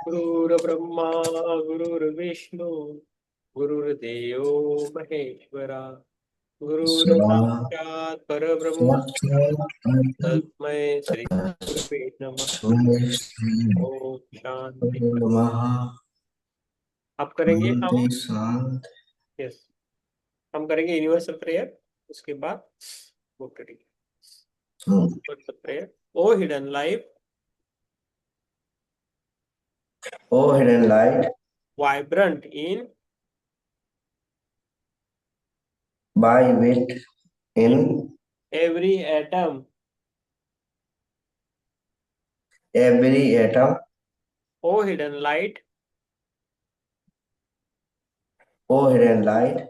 गुरुर्ब्रह्मा गुरुर्विष्णु गुरुर्देवो महेश्वरा गुरुर्साक्षात् परब्रह्म तस्मै श्री गुरुवे नमः। ओम शांति। आप करेंगे हम? शांत। यस, हम करेंगे यूनिवर्सल प्रेयर। उसके बाद वो करेंगे universal prayer. O hidden life, O hidden light, vibrant in by wit in every atom, every atom, O hidden light O hidden light,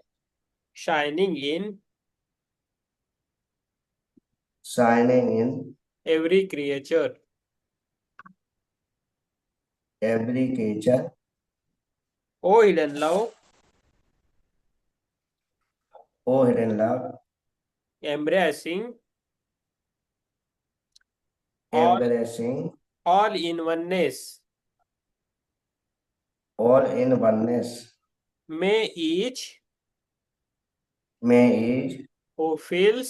shining in shining in every creature, every creature, O hidden love O hidden love, embracing all embracing all in oneness, all in oneness, may each may each who feels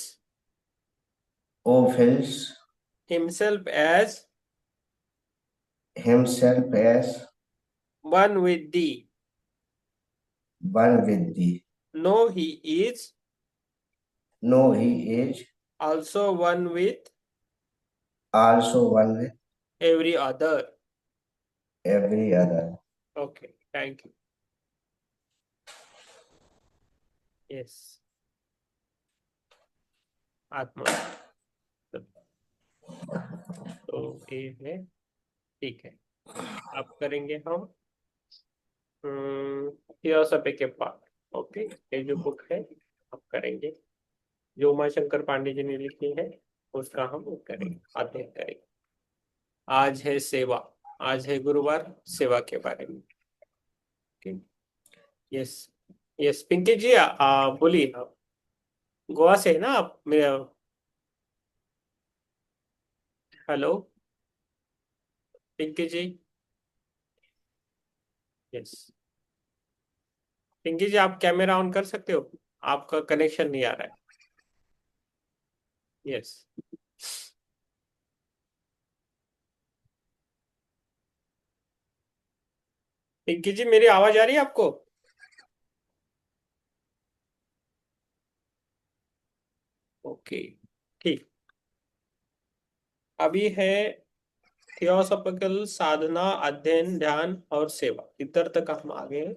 who feels himself as himself as one with thee one with thee, know he is नो ही is also one with also one with every other. Every other. Okay, thank you. Yes, आत्मा। तो ये है, ठीक है। अब करेंगे हम थियोसॉफी के पार्ट। ओके, ये जो बुक है आप करेंगे, जो उमाशंकर पांडे जी ने लिखी है उसका हम करेंगे, अध्ययन करेंगे। आज है सेवा, आज है गुरुवार, सेवा के बारे में। यस यस, पिंकी जी बोलिए। आप गोवा से है ना आप? मेरा हेलो पिंकी जी। यस पिंकी जी, आप कैमरा ऑन कर सकते हो? आपका कनेक्शन नहीं आ रहा है। यस पिंकी जी, मेरी आवाज आ रही है आपको? ओके, ठीक। अभी है थियोसॉफिकल साधना, अध्ययन, ध्यान और सेवा, इधर तक हम आ गए हैं।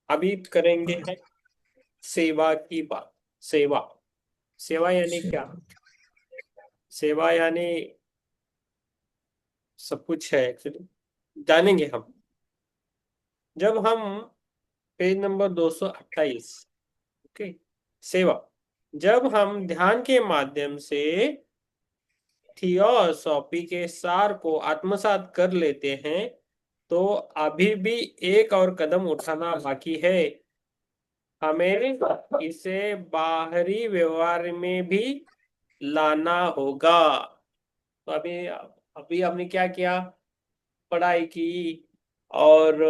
अभी करेंगे है सेवा की बात। सेवा, सेवा यानी क्या? सेवा यानी सब कुछ है एक्चुअली, जानेंगे हम जब हम पेज नंबर 228। ओके, सेवा, जब हम ध्यान के माध्यम से थियोसॉफी के सार को आत्मसात कर लेते हैं तो अभी भी एक और कदम उठाना बाकी है। हमें इसे बाहरी व्यवहार में भी लाना होगा। तो अभी अभी हमने क्या किया? पढ़ाई की और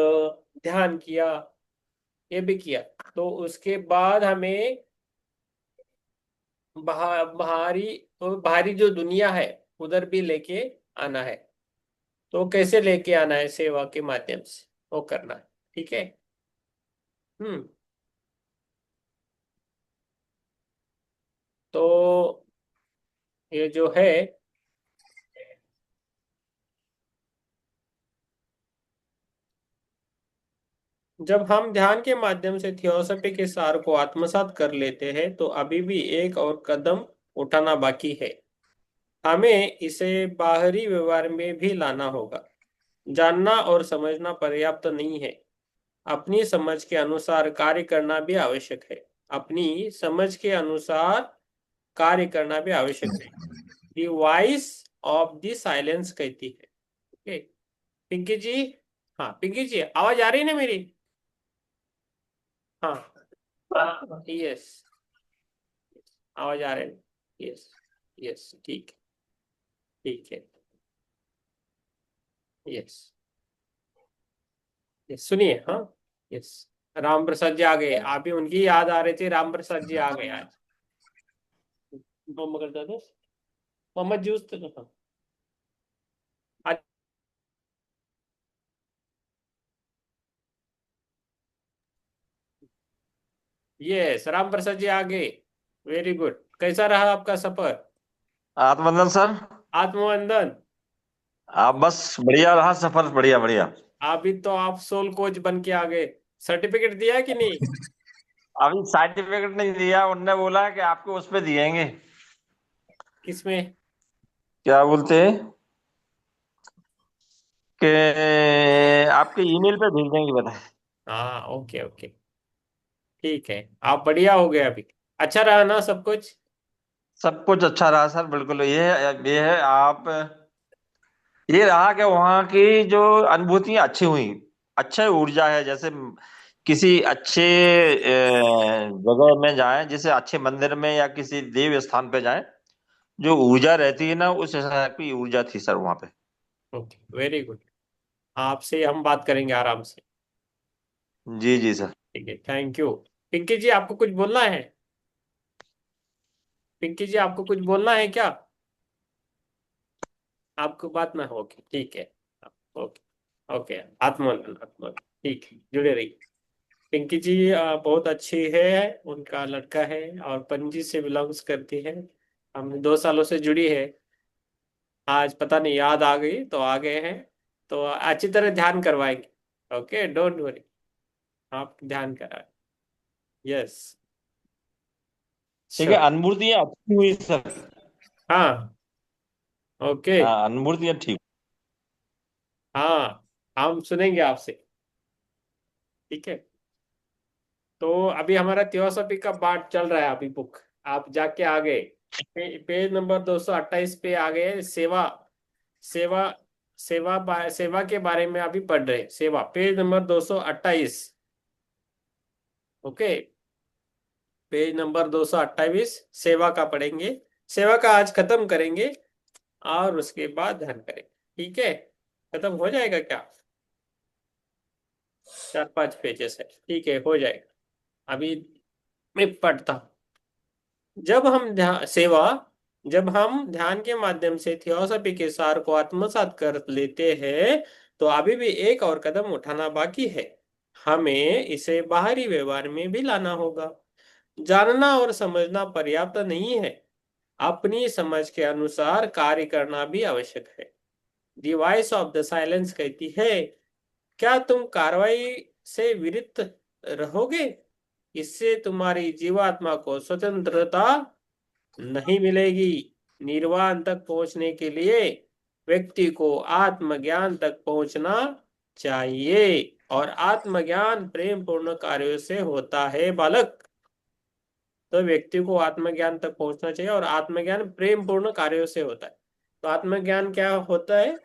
ध्यान किया, ये भी किया। तो उसके बाद हमें बाहरी, तो बाहरी जो दुनिया है उधर भी लेके आना है। तो कैसे लेके आना है? सेवा के माध्यम से वो करना है। ठीक है। हम्म तो ये जो है, जब हम ध्यान के माध्यम से थियोसॉफी के सार को आत्मसात कर लेते हैं तो अभी भी एक और कदम उठाना बाकी है। हमें इसे बाहरी व्यवहार में भी लाना होगा। जानना और समझना पर्याप्त नहीं है, अपनी समझ के अनुसार कार्य करना भी आवश्यक है। अपनी समझ के अनुसार कार्य करना भी आवश्यक है। The voice of the silence कहती है। ओके पिंकी जी। हाँ पिंकी जी, आवाज आ रही है ना मेरी? हाँ यस, आवाज आ रही है। यस यस, ठीक है ठीक है। यस, यस, सुनिए, हाँ। यस। राम प्रसाद जी आ गए, आप भी उनकी याद आ रही थी, राम प्रसाद जी आ गए आज। मोहम्मद करता था, मोहम्मद जूस तो था आज। यस, राम प्रसाद जी आ गए। Very good. कैसा रहा आपका सफर? आत्मबंधन सर। आत्मवंदन। आप बस बढ़िया रहा सफर, बढ़िया बढ़िया। अभी तो आप सोल कोच बन के आ गए। सर्टिफिकेट दिया कि नहीं? अभी सर्टिफिकेट नहीं दिया, उनने बोला कि आपको उस पे दिएंगे। किसमें? क्या बोलते हैं कि आपके ईमेल पे भेज देंगे, बता। हाँ, ओके, ओके। ठीक है, आप बढ़िया हो गए अभी। अच्छा रहा ना सब कुछ? सब कुछ अच्छा रहा सर, बिल्कुल। ये है आप, ये रहा कि वहाँ की जो अनुभूतियां अच्छी हुई। अच्छे ऊर्जा है, जैसे किसी अच्छे जगह में जाएं, जैसे अच्छे मंदिर में या किसी देव स्थान पे जाएं, जो ऊर्जा रहती है ना, उस हिसाब की ऊर्जा थी सर वहाँ पे। Okay, very good. आपसे हम बात करेंगे आराम से। जी जी सर। ठीक है, थैंक यू। पिंकी जी, आपको कुछ बोलना है? पिंकी जी, आपको कुछ बोलना है क्या? आपको बात ना हो? ओके, ठीक है। Okay, okay. आत्मोन्नयन, आत्मोन्नयन। ठीक है, जुड़े रहिए। पिंकी जी बहुत अच्छी है। उनका लड़का है और पणजी से बिलोंग्स करती है। हम 2 सालों से जुड़ी है। आज पता नहीं याद आ गई तो आ गए हैं। तो अच्छी तरह ध्यान करवाएंगे। Okay, don't worry. आप ध्यान कराएं। यस। ठीक है, चलो। अनुभूतियां अच्छी हुई सर। हाँ। ओके। हाँ, अनुभूतियां ठीक। हाँ, हम सुनेंगे आपसे। ठीक है। तो अभी हमारा थियोसॉफी का पार्ट चल रहा है अभी बुक। आप जाके आ गए। पेज नंबर 228 पे आ गए। सेवा, सेवा, सेवा के बारे में अभी पढ़ रहे हैं। सेवा, page number 228। Okay. Page number 228 सेवा का पढ़ेंगे। सेवा का आज खत्म करेंगे और उसके बाद ध्यान करेंगे। ठीक है, खत्म हो जाएगा क्या? 4-5 पेजेस है, ठीक है, हो जाएगा। अभी मैं पढ़ता हूँ। जब हम ध्यान सेवा जब हम ध्यान के माध्यम से थियोसॉफी के सार को आत्मसात कर लेते हैं, तो अभी भी एक और कदम उठाना बाकी है। हमें इसे बाहरी व्यवहार में भी लाना होगा। जानना और समझना पर्याप्त नहीं है, अपनी समझ के अनुसार कार्य करना भी आवश्यक है। दी वॉइस ऑफ द साइलेंस कहती है, क्या तुम कार्रवाई से विरत रहोगे? इससे तुम्हारी जीवात्मा को स्वतंत्रता नहीं मिलेगी। निर्वाण तक पहुंचने के लिए व्यक्ति को आत्मज्ञान तक पहुंचना चाहिए, और आत्मज्ञान प्रेम पूर्ण कार्यों से होता है बालक। तो व्यक्ति को आत्मज्ञान तक पहुंचना चाहिए और आत्मज्ञान प्रेम पूर्ण कार्यों से होता है। तो आत्मज्ञान क्या होता है?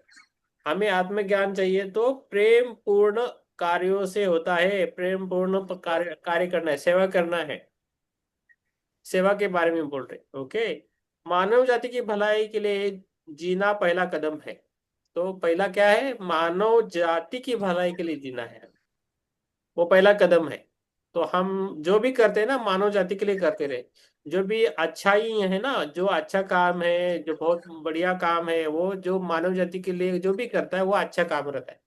हमें आत्मज्ञान चाहिए तो प्रेम पूर्ण कार्यों से होता है। प्रेम पूर्ण कार्य करना है, सेवा करना है। सेवा के बारे में बोल रहे, ओके। मानव जाति की भलाई के लिए जीना पहला कदम है। तो पहला क्या है? मानव जाति की भलाई के लिए जीना है, वो पहला कदम है। तो हम जो भी करते हैं ना, मानव जाति के लिए करते रहे। जो भी अच्छाई है ना, जो अच्छा काम है, जो बहुत बढ़िया काम है, वो जो मानव जाति के लिए जो भी करता है वो अच्छा काम रहता है।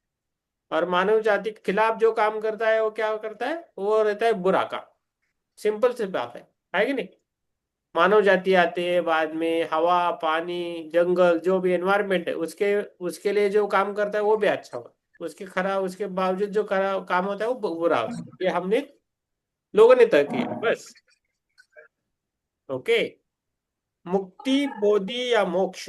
और मानव जाति के खिलाफ जो काम करता है वो क्या करता है? वो रहता है बुरा काम। सिंपल सी बात है कि नहीं? मानव जाति आते हैं बाद में, हवा, पानी, जंगल, जो भी एनवायरमेंट है उसके उसके लिए जो काम करता है वो भी अच्छा होगा। उसके बावजूद जो काम होता है वो बुरा होता है। ये हमने लोगों ने तय किया, बस। ओके। मुक्ति, बोधि या मोक्ष।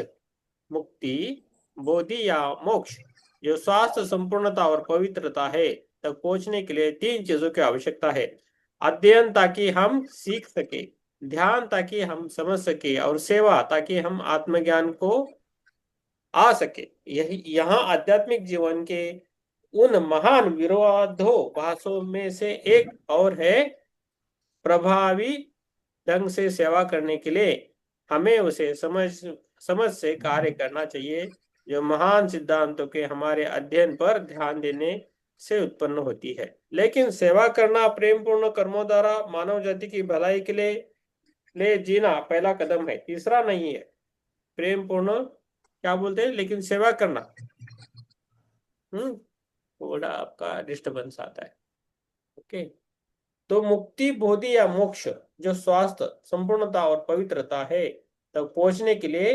मुक्ति, बोधि या मोक्ष, जो स्वास्थ्य, संपूर्णता और पवित्रता है, तक पहुंचने के लिए 3 चीजों की आवश्यकता है। अध्ययन ताकि हम सीख सके, ध्यान ताकि हम समझ सके, और सेवा ताकि हम आत्मज्ञान को आ सके। यही यहाँ आध्यात्मिक जीवन के उन महान विरोधाभासों में से एक और है। प्रभावी ढंग से सेवा करने के लिए हमें उसे समझ समझ से कार्य करना चाहिए। जो महान सिद्धांतों के हमारे अध्ययन पर ध्यान देने से उत्पन्न होती है। लेकिन सेवा करना प्रेम पूर्ण कर्मों द्वारा मानव जाति की भलाई के लिए जीना पहला कदम है, तीसरा नहीं है। प्रेम पूर्ण क्या बोलते हैं, लेकिन सेवा करना, थोड़ा आपका डिस्टर्बेंस आता है। ओके। तो मुक्ति, बोधि या मोक्ष, जो स्वास्थ्य, संपूर्णता और पवित्रता है, तक पहुंचने के लिए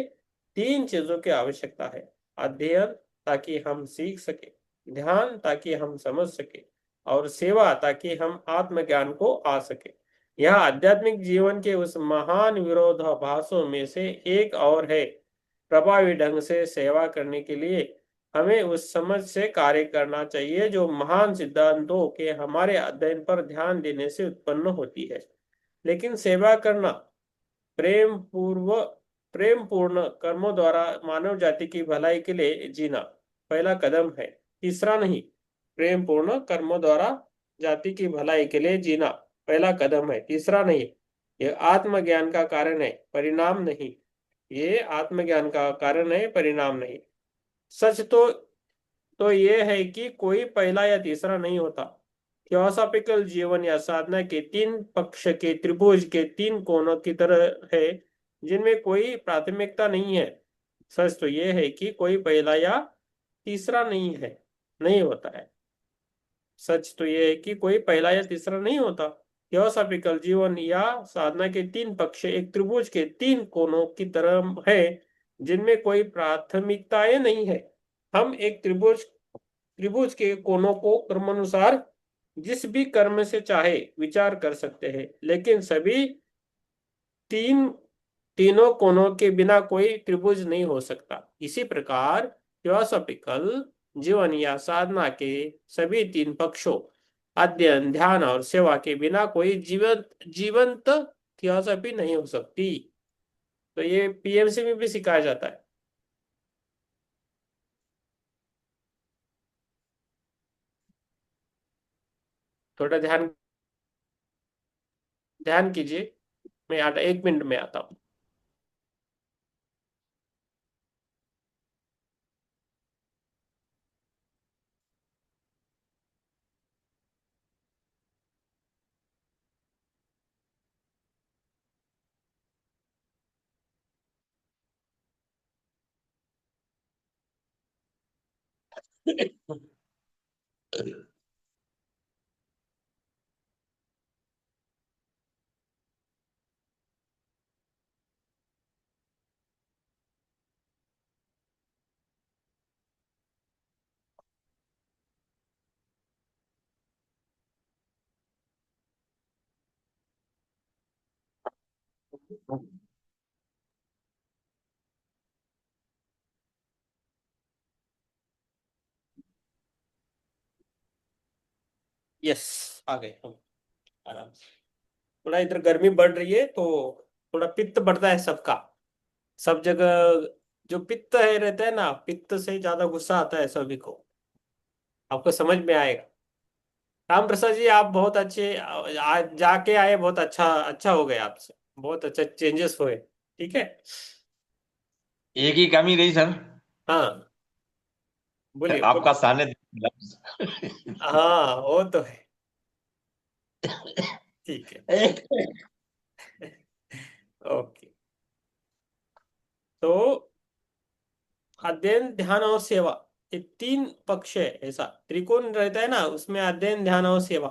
तीन चीजों की आवश्यकता है। अध्ययन ताकि हम सीख सके, ध्यान ताकि हम समझ सके, और सेवा ताकि हम आत्मज्ञान को आ सके। यह आध्यात्मिक जीवन के उस महान विरोधाभासों में से एक और है। प्रभावी ढंग से सेवा करने के लिए हमें उस समझ से कार्य करना चाहिए जो महान सिद्धांतों के हमारे अध्ययन पर ध्यान देने से उत्पन्न होती है। लेकिन सेवा करना प्रेम पूर्ण कर्मों द्वारा मानव जाति की भलाई के लिए जीना पहला कदम है, तीसरा नहीं। प्रेम पूर्ण कर्मों द्वारा जाति की भलाई के लिए जीना पहला कदम है, तीसरा नहीं। यह आत्मज्ञान का कारण है, परिणाम नहीं। ये आत्मज्ञान का कारण है, परिणाम नहीं। सच तो ये है कि कोई पहला या तीसरा नहीं होता। थियोसॉफिकल जीवन या साधना के तीन पक्ष के त्रिभुज के तीन कोनों की तरह है, जिनमें कोई प्राथमिकता नहीं है। सच तो ये है कि कोई पहला या तीसरा नहीं होता है। सच तो ये है कि कोई पहला या तीसरा नहीं होता। थियोसॉफिकल जीवन या साधना के तीन पक्ष एक त्रिभुज के तीन कोनों की तरह है, जिनमें कोई प्राथमिकताएं नहीं है। हम एक त्रिभुज के कोनों को क्रमानुसार जिस भी कर्म से चाहे विचार कर सकते हैं, लेकिन सभी तीन तीनों कोनों के बिना कोई त्रिभुज नहीं हो सकता। इसी प्रकार थियोसॉफिकल जीवन या साधना के सभी तीन पक्षों, अध्ययन, ध्यान और सेवा के बिना कोई जीवंत थियोसॉफी नहीं हो सकती। तो ये पीएमसी में भी सिखाया जाता है। थोड़ा ध्यान ध्यान कीजिए, मैं आता 1 मिनट में आता हूँ। यस, आ गए हम आराम से। थोड़ा इधर गर्मी बढ़ रही है तो थोड़ा पित्त बढ़ता है सबका, सब जगह। जो पित्त है रहता है ना, पित्त से ज्यादा गुस्सा आता है सभी को। आपको समझ में आएगा। राम प्रसाद जी, आप बहुत अच्छे, आज जाके आए, बहुत अच्छा अच्छा हो गए आपसे, बहुत अच्छा चेंजेस हुए। ठीक है। एक ही कमी रही सर, हाँ, बोलिए आपका बोलिए। सानिध्य। हाँ, वो तो है। ठीक है। ओके। तो अध्ययन, ध्यान और सेवा, ये तीन पक्ष है। ऐसा त्रिकोण रहता है ना, उसमें अध्ययन, ध्यान और सेवा।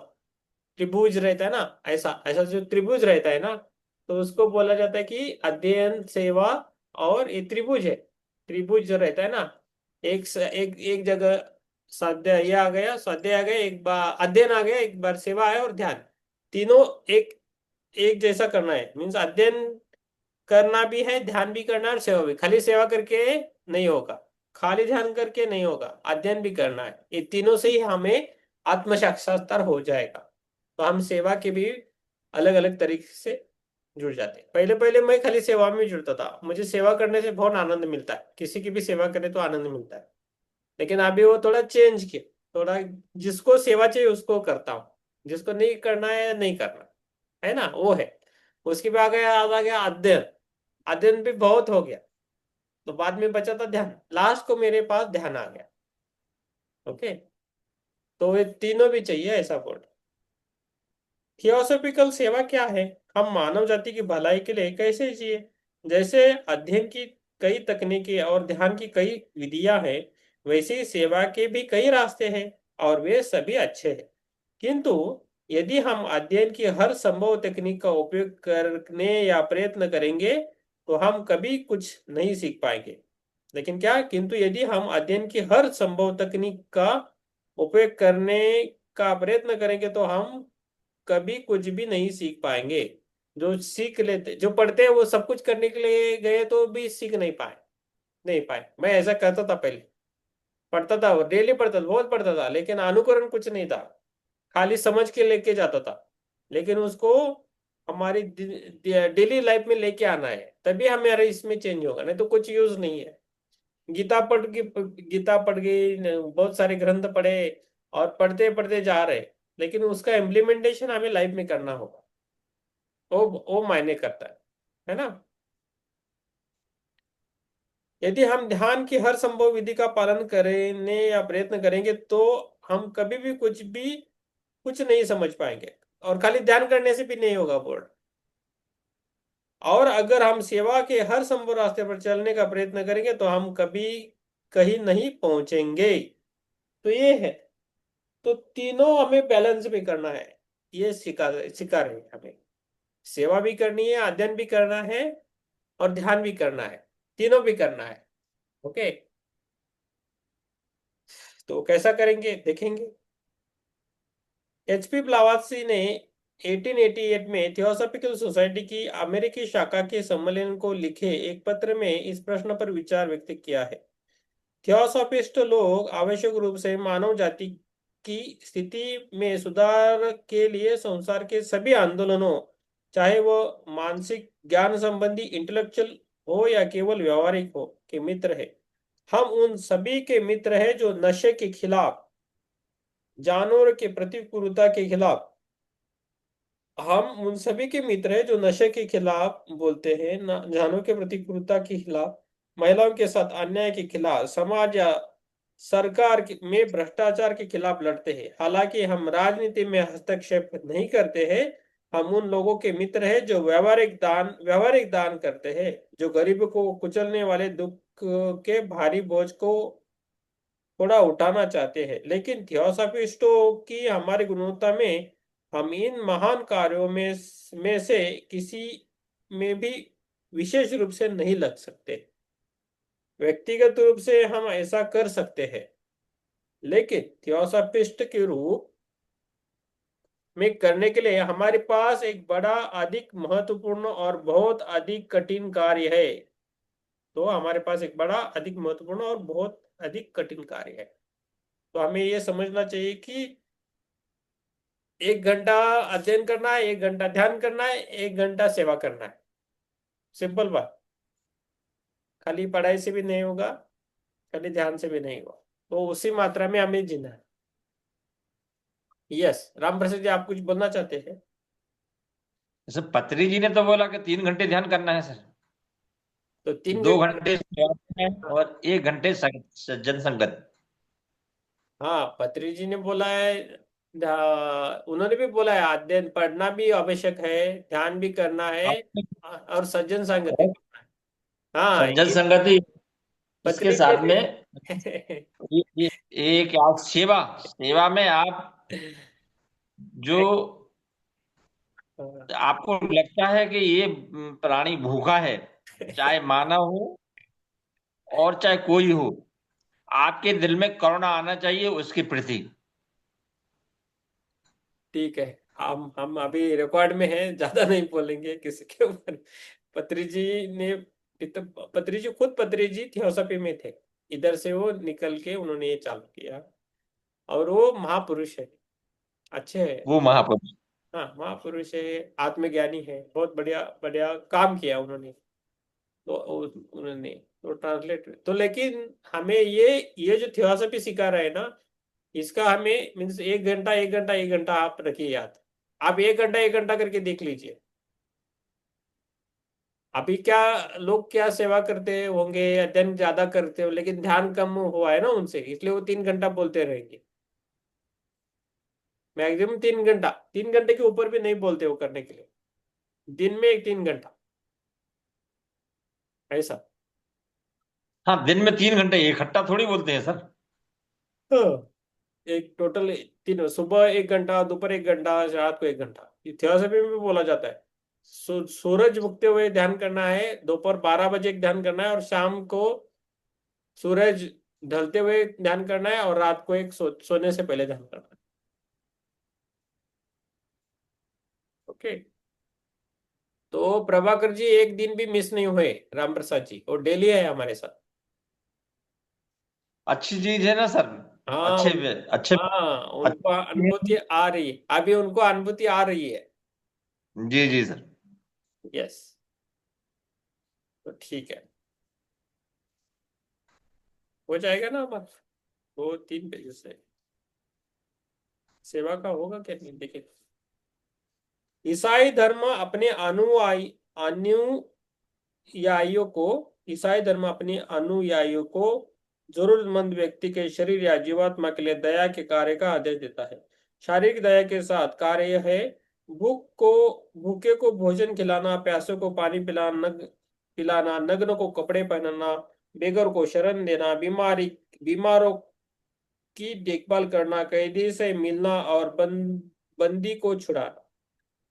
त्रिभुज रहता है ना, ऐसा ऐसा जो त्रिभुज रहता है ना, तो उसको बोला जाता है कि अध्ययन, सेवा और ये त्रिभुज है। त्रिभुज जो रहता है ना, एक जगह स्वाध्याय ये आ गया, स्वाध्याय आ गया, एक बार अध्ययन आ गया, एक बार सेवा है और ध्यान। तीनों एक एक जैसा करना है, मीन्स अध्ययन करना भी है, ध्यान भी करना है और सेवा भी। खाली सेवा करके नहीं होगा, खाली ध्यान करके नहीं होगा, अध्ययन भी करना है। ये तीनों से ही हमें आत्म साक्षात्कार हो जाएगा। तो हम सेवा के भी अलग अलग तरीके से जुड़ जाते हैं। पहले पहले मैं खाली सेवा में जुड़ता था, मुझे सेवा करने से बहुत आनंद मिलता है, किसी की भी सेवा करे तो आनंद मिलता है। लेकिन अभी वो थोड़ा चेंज किया, थोड़ा जिसको सेवा चाहिए उसको करता हूँ, जिसको नहीं करना है नहीं करना है ना, वो है। उसके बाद आ गया अध्ययन। अध्ययन भी बहुत हो गया, तो बाद में बचा था ध्यान, लास्ट को मेरे पास ध्यान आ गया। ओके, तो ये तीनों भी चाहिए ऐसा बोल। थियोसॉफिकल सेवा क्या है? हम मानव जाति की भलाई के लिए कैसे जिए। जैसे अध्ययन की कई तकनीकें और ध्यान की कई विधियां हैं, वैसे ही सेवा के भी कई रास्ते हैं, और वे सभी अच्छे हैं। किंतु यदि हम अध्ययन की हर संभव तकनीक का उपयोग करने या प्रयत्न करेंगे तो हम कभी कुछ नहीं सीख पाएंगे। लेकिन क्या, किंतु यदि हम अध्ययन की हर संभव तकनीक का उपयोग करने का प्रयत्न करेंगे तो हम कभी कुछ भी नहीं सीख पाएंगे। जो सीख लेते, जो पढ़ते हैं वो सब कुछ करने के लिए गए तो भी सीख नहीं पाए। मैं ऐसा करता था पहले, पढ़ता था, डेली पढ़ता था, बहुत पढ़ता था, लेकिन अनुकरण कुछ नहीं था, खाली समझ के लेके जाता था। लेकिन उसको हमारी डेली लाइफ में लेके आना है, तभी हमारे इसमें चेंज होगा, नहीं तो कुछ यूज नहीं है। गीता पढ़ गई, बहुत सारे ग्रंथ पढ़े, और पढ़ते पढ़ते जा रहे, लेकिन उसका इम्प्लीमेंटेशन हमें लाइफ में करना होगा। वो मायने करता है ना। यदि हम ध्यान की हर संभव विधि का पालन करने या प्रयत्न करेंगे तो हम कभी भी कुछ नहीं समझ पाएंगे, और खाली ध्यान करने से भी नहीं होगा बोर्ड। और अगर हम सेवा के हर संभव रास्ते पर चलने का प्रयत्न करेंगे तो हम कभी कहीं नहीं पहुंचेंगे। तो ये है, तो तीनों हमें बैलेंस में करना है। ये सिखा रहे हैं हमें, सेवा भी करनी है, अध्ययन भी करना है, और ध्यान भी करना है, तीनों भी करना है। ओके, तो कैसा करेंगे देखेंगे। एचपी ब्लावात्सी ने 1888 में थियोसॉफिकल सोसाइटी की अमेरिकी शाखा के सम्मेलन को लिखे एक पत्र में इस प्रश्न पर विचार व्यक्त किया है। थियोसॉफिस्ट लोग आवश्यक रूप से मानव जाति की स्थिति में सुधार के लिए संसार के सभी आंदोलनों, चाहे वो मानसिक ज्ञान संबंधी इंटेलेक्चुअल हो या केवल व्यवहारिक हो, के मित्र है। हम उन सभी के मित्र हैं जो नशे के खिलाफ, जानवर के प्रति क्रूरता के खिलाफ, हम उन सभी के मित्र हैं जो नशे के खिलाफ बोलते हैं, जानवरों के प्रति क्रूरता के खिलाफ, महिलाओं के साथ अन्याय के खिलाफ, समाज या सरकार में भ्रष्टाचार के खिलाफ लड़ते हैं। हालांकि हम राजनीति में हस्तक्षेप नहीं करते हैं। हम उन लोगों के मित्र हैं जो व्यवहारिक दान करते हैं, जो गरीब को कुचलने वाले दुख के भारी बोझ को थोड़ा उठाना चाहते हैं। लेकिन थियोसॉफिस्टों की हमारी गुणवत्ता में हम इन महान कार्यों में से किसी में भी विशेष रूप से नहीं लग सकते। व्यक्तिगत रूप से हम ऐसा कर सकते हैं, लेकिन थियोसॉफिस्ट के रूप में करने के लिए हमारे पास एक बड़ा, अधिक महत्वपूर्ण और बहुत अधिक कठिन कार्य है। तो हमारे पास एक बड़ा, अधिक महत्वपूर्ण और बहुत अधिक कठिन कार्य है। तो हमें यह समझना चाहिए कि 1 घंटा अध्ययन करना है, 1 घंटा ध्यान करना है, 1 घंटा सेवा करना है। सिंपल बात। खाली पढ़ाई से भी नहीं होगा, खाली ध्यान से भी नहीं होगा, तो उसी मात्रा में हमें जीना है। यस, राम प्रसाद जी, आप कुछ बोलना चाहते हैं? जैसे पत्री जी ने तो बोला कि 3 घंटे ध्यान करना है सर, तो 3 घंटे। 2 घंटे सेवा करना है और 1 घंटे सज्जन संगत। हाँ, पत्री जी ने बोला है, उन्होंने भी बोला है अध्ययन पढ़ना भी आवश्यक है, ध्यान भी करना है, और सज्जन संगति भी करना है। हाँ, सज्जन ये संगति, इसके पत्री जी साथ में ने एक आप सेवा, सेवा में आप जो आपको लगता है कि ये प्राणी भूखा है, चाहे मानव हो और चाहे कोई हो, आपके दिल में करुणा आना चाहिए उसके प्रति। ठीक है, हम अभी रिकॉर्ड में हैं, ज्यादा नहीं बोलेंगे किसी के ऊपर। पत्री जी ने, पत्री जी थियोसॉफी में थे, इधर से वो निकल के उन्होंने ये चालू किया, और वो महापुरुष है, अच्छे है। वो महापुरुष। हाँ, महापुरुष है, आत्मज्ञानी है, बहुत बढ़िया बढ़िया काम किया उन्होंने। तो उन्होंने तो ट्रांसलेट तो, लेकिन हमें ये जो थियोसॉफी सिखा रहे हैं ना, इसका हमें मीन्स 1 घंटा 1 घंटा 1 घंटा आप रखिए याद। आप 1 घंटा 1 घंटा करके देख लीजिए। अभी क्या लोग क्या सेवा करते होंगे, अध्ययन ज्यादा करते हो, लेकिन ध्यान कम हुआ है ना उनसे, इसलिए वो 3 घंटा बोलते रहेंगे। मैक्सिमम 3 घंटा, 3 घंटे के ऊपर भी नहीं बोलते वो करने के लिए, दिन में एक 3 घंटा ऐसा। हाँ, दिन में 3 घंटे इकट्ठा थोड़ी बोलते हैं सर। हाँ, एक टोटल 3, सुबह 1 घंटा, दोपहर 1 घंटा, रात को 1 घंटा, ये थियोसॉफी में भी बोला जाता है। सूरज उगते हुए ध्यान करना है, दोपहर 12 बजे ध्यान करना है, और शाम को सूरज ढलते हुए ध्यान करना है, और रात को सोने से पहले ध्यान करना है। ओके। तो प्रभाकर जी एक दिन भी मिस नहीं हुए, राम प्रसाद जी, वो डेली है हमारे साथ। अच्छी चीज है ना सर। हाँ अच्छे अच्छे हाँ, उनको अच्छे। अनुभूति आ रही है, अभी उनको अनुभूति आ रही है। जी जी सर। यस। तो ठीक है, हो जाएगा ना हमारा, वो 3 पेज से सेवा का होगा क्या, नहीं देखिए। ईसाई धर्म अपने अनुयायियों को ईसाई धर्म अपने अनुयायियों को जरूरतमंद व्यक्ति के शरीर या जीवात्मा के लिए दया के कार्य का आदेश देता है। शारीरिक दया के साथ कार्य है भूखे को भोजन खिलाना, प्यासे को पानी पिलाना, नग्न को कपड़े पहनाना, बेघर को शरण देना, बीमारों की देखभाल करना, कैदी से मिलना, और बंदी को छुड़ाना।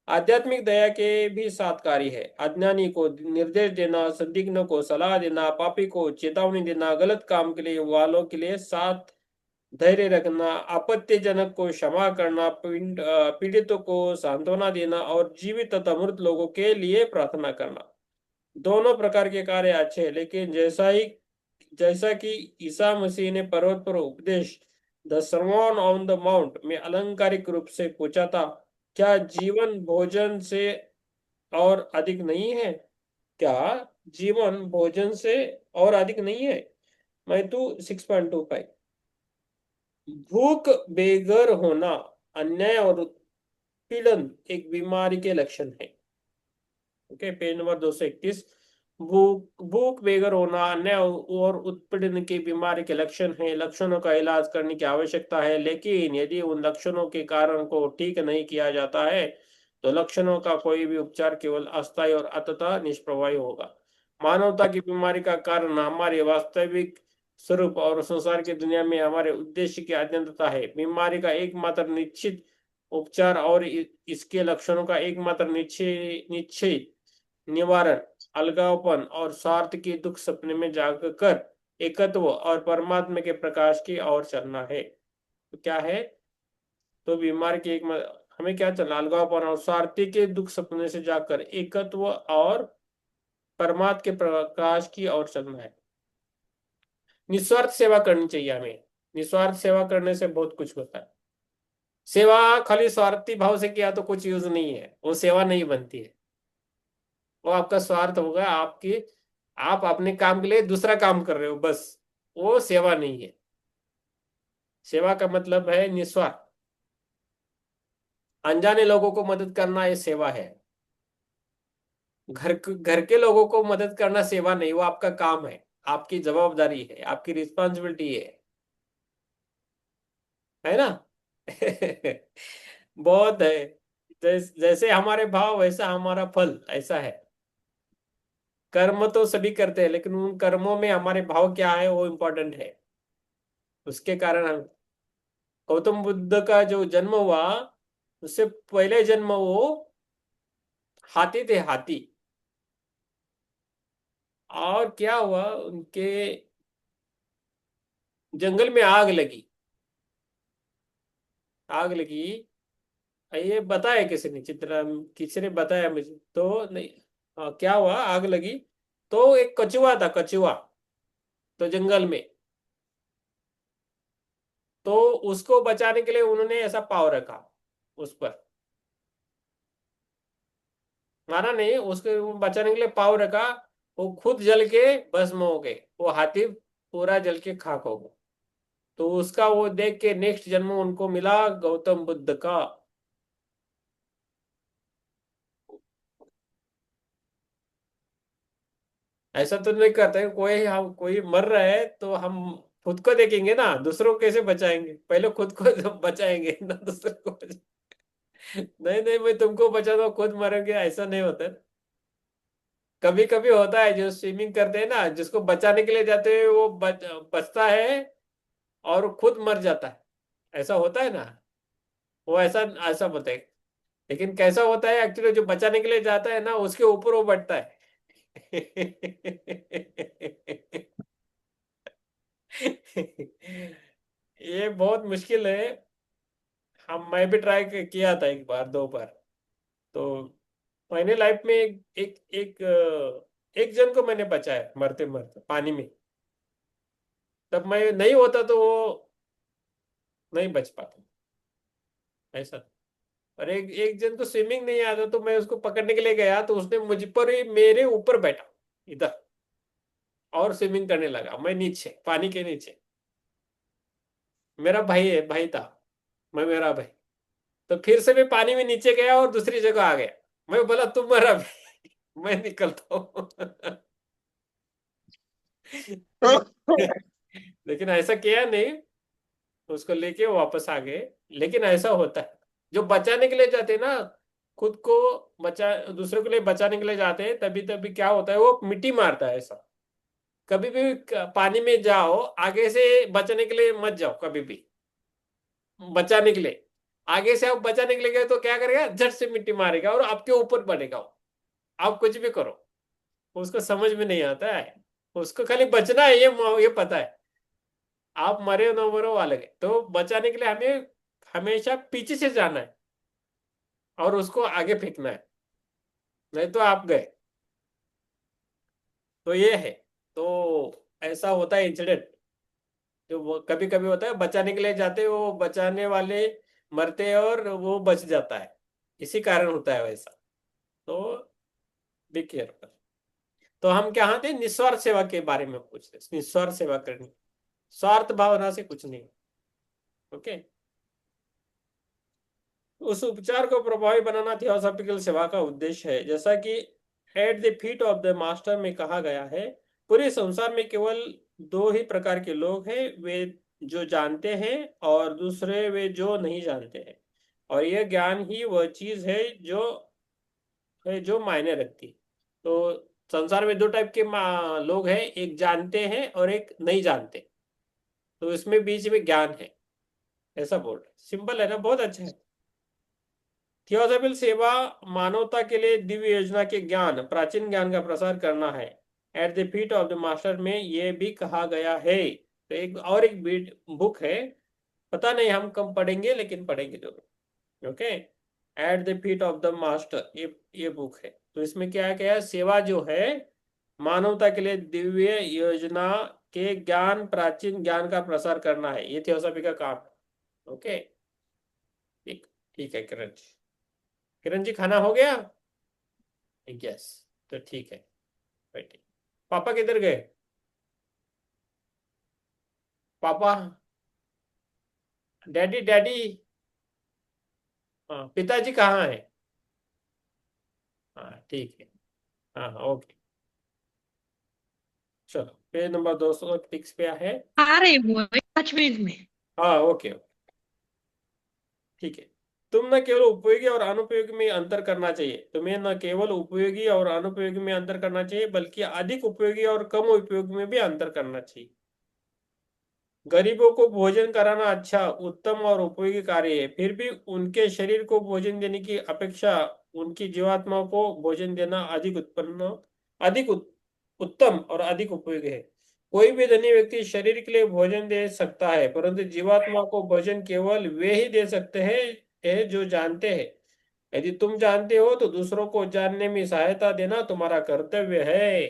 आध्यात्मिक दया के भी 7 कार्य है। अज्ञानी को निर्देश देना, संदिग्ध को सलाह देना, पापी को चेतावनी देना, गलत काम के लिए वालों के लिए साथ धैर्य रखना, आपत्तिजनक को क्षमा करना, पीड़ितों को सांत्वना देना, और जीवित तथा मृत लोगों के लिए प्रार्थना करना। दोनों प्रकार के कार्य अच्छे हैं, लेकिन जैसा कि ईसा मसीह ने पर्वत पर उपदेश the sermon on the mount में अलंकारिक रूप से पूछा था, क्या जीवन भोजन से और अधिक नहीं है? क्या जीवन भोजन से और अधिक नहीं है? मैं तो 6.25। भूख, बेघर होना, अन्याय और उत्पीड़न एक बीमारी के लक्षण है। Okay, page number 231। भूख, बेघर होना, अन्याय और उत्पीड़न की बीमारी के लक्षण है। लक्षणों का इलाज करने की आवश्यकता है, लेकिन यदि उन लक्षणों के कारण को ठीक नहीं किया जाता है तो लक्षणों का कोई भी उपचार केवल अस्थायी और अंततः निष्प्रभावी होगा। मानवता की बीमारी का कारण हमारे वास्तविक स्वरूप और संसार की दुनिया में हमारे उद्देश्य की अज्ञानता है। बीमारी का एकमात्र निश्चित उपचार और इसके लक्षणों का एकमात्र निश्चित निवारण अलगावपन और स्वार्थ की दुख सपने में जागकर एकत्व और परमात्मा के प्रकाश की ओर चलना है। तो क्या है? तो बीमार की हमें क्या चलना? अलगावपन और स्वार्थी के दुख सपने से जाकर एकत्व और परमात्मा के प्रकाश की ओर चलना है। निस्वार्थ सेवा करनी चाहिए हमें। निस्वार्थ सेवा करने से बहुत कुछ होता है। सेवा खाली स्वार्थी भाव से किया तो कुछ यूज नहीं है, वो सेवा नहीं बनती है। वो आपका स्वार्थ होगा, आपकी आप अपने काम के लिए दूसरा काम कर रहे हो बस, वो सेवा नहीं है। सेवा का मतलब है निस्वार्थ। अनजाने लोगों को मदद करना ये सेवा है। घर के लोगों को मदद करना सेवा नहीं, वो आपका काम है, आपकी जवाबदारी है, आपकी रिस्पॉन्सिबिलिटी है ना? बहुत है। जैसे हमारे भाव वैसा हमारा फल, ऐसा है। कर्म तो सभी करते हैं, लेकिन उन कर्मों में हमारे भाव क्या है वो इम्पोर्टेंट है। उसके कारण हम गौतम बुद्ध का जो जन्म हुआ, उससे पहले जन्म वो हाथी थे, हाथी। और क्या हुआ उनके, जंगल में आग लगी। आग लगी, ये बताया किसी ने, चित्र किसी ने बताया मुझे तो नहीं। हाँ, क्या हुआ, आग लगी तो एक कछुआ था, कछुआ तो जंगल में, तो उसको बचाने के लिए उन्होंने ऐसा पाव रखा उस पर। मारा नहीं, उसको बचाने के लिए पाव रखा। वो खुद जल के भस्म हो गए, वो हाथी पूरा जल के खाक हो गया। तो उसका वो देख के नेक्स्ट जन्म उनको मिला गौतम बुद्ध का। ऐसा तो नहीं करते हैं, कोई मर रहा है तो हम खुद को देखेंगे ना, दूसरों को कैसे बचाएंगे, पहले खुद को जब बचाएंगे ना दूसरों को नहीं नहीं, मैं तुमको बचा दो खुद मरेंगे, ऐसा नहीं होता। कभी कभी होता है जो स्विमिंग करते हैं ना, जिसको बचाने के लिए जाते हैं वो बचता है और खुद मर जाता है, ऐसा होता है ना। वो ऐसा ऐसा होता है। लेकिन कैसा होता है एक्चुअली, जो बचाने के लिए जाता है ना उसके ऊपर वो बढ़ता है। ये बहुत मुश्किल है। हम मैं भी ट्राई किया था एक बार दो बार। तो मैंने लाइफ में एक जन को मैंने बचाया मरते मरते पानी में। तब मैं नहीं होता तो वो नहीं बच पाता, ऐसा। और एक एक जन को स्विमिंग नहीं आता तो मैं उसको पकड़ने के लिए गया तो उसने मुझ पर ही मेरे ऊपर बैठा इधर और स्विमिंग करने लगा, मैं नीचे पानी के नीचे। मेरा भाई है, भाई था, मैं मेरा भाई। तो फिर से मैं पानी में नीचे गया और दूसरी जगह आ गया। मैं बोला तुम मेरा भाई, मैं निकलता हूँ। लेकिन ऐसा किया नहीं, उसको लेके वापस आ गए। लेकिन ऐसा होता है, जो बचाने के लिए जाते हैं ना, खुद को बचा दूसरों के लिए बचाने के लिए जाते हैं, तभी तभी क्या होता है वो मिट्टी मारता है ऐसा। कभी भी पानी में जाओ आगे से बचाने के लिए मत जाओ कभी भी। बचाने के लिए आगे से आप बचाने के लिए गए तो क्या करेगा, झट से मिट्टी मारेगा और आपके ऊपर पड़ेगा वो। आप कुछ भी करो, उसको समझ में नहीं आता है। उसको खाली बचना है, ये पता है। आप मरे ना मरो वाले के तो बचाने के लिए हमें हमेशा पीछे से जाना है और उसको आगे फेंकना है, नहीं तो आप गए। तो ये है। तो ऐसा होता है इंसिडेंट, जो वो कभी कभी होता है बचाने के लिए जाते हैं, वो बचाने वाले मरते हैं और वो बच जाता है, इसी कारण होता है वैसा। तो बी केयरफुल। तो हम क्या थे, निस्वार्थ सेवा के बारे में पूछते, निस्वार्थ सेवा करनी, स्वार्थ भावना से कुछ नहीं। ओके। उस उपचार को प्रभावी बनाना थियोसॉफिकल सेवा का उद्देश्य है, जैसा कि at the feet of the master में कहा गया है। पूरे संसार में केवल दो ही प्रकार के लोग हैं, वे जो जानते हैं और दूसरे वे जो नहीं जानते हैं। और यह ज्ञान ही वह चीज है जो मायने रखती है। तो संसार में दो टाइप के लोग हैं, एक जानते हैं और एक नहीं जानते। तो इसमें बीच में ज्ञान है, ऐसा बोल रहे। सिंपल है ना, बहुत अच्छा है। थियोसॉफिकल सेवा मानवता के लिए दिव्य योजना के ज्ञान, प्राचीन ज्ञान का प्रसार करना है। At the feet of the master में यह भी कहा गया है। तो एक बुक है, पता नहीं हम कब पढ़ेंगे लेकिन पढ़ेंगे जरूर। Okay. At the feet of the master, ये बुक है। तो इसमें क्या क्या है, सेवा जो है मानवता के लिए दिव्य योजना के ज्ञान, प्राचीन ज्ञान का प्रसार करना है, ये थियोसॉफी का काम है। ओके। ठीक। ठीक है किरण जी। किरण जी खाना हो गया? यस। तो ठीक है, बैठिए। पापा किधर गए? पापा, डैडी डैडी। हाँ, पिताजी कहाँ है? हाँ ठीक है। हाँ हाँ, ओके। चलो पेज नंबर 206 पे है। आ रही हूँ 5 मिनट में। हाँ ओके। ठीक है। तुम न केवल उपयोगी और अनुपयोगी में अंतर करना चाहिए, तुम्हें न केवल उपयोगी और अनुपयोगी में अंतर करना चाहिए बल्कि अधिक उपयोगी और कम उपयोगी में भी अंतर करना चाहिए। गरीबों को भोजन कराना अच्छा, उत्तम और उपयोगी कार्य है, फिर भी उनके शरीर को भोजन देने की अपेक्षा उनकी जीवात्मा को भोजन देना अधिक उत्तम और अधिक उपयोगी है। कोई भी धनी व्यक्ति शरीर के लिए भोजन दे सकता है, परंतु जीवात्मा को भोजन केवल वे ही दे सकते हैं जो जानते हैं। यदि तुम जानते हो तो दूसरों को जानने में सहायता देना तुम्हारा कर्तव्य है।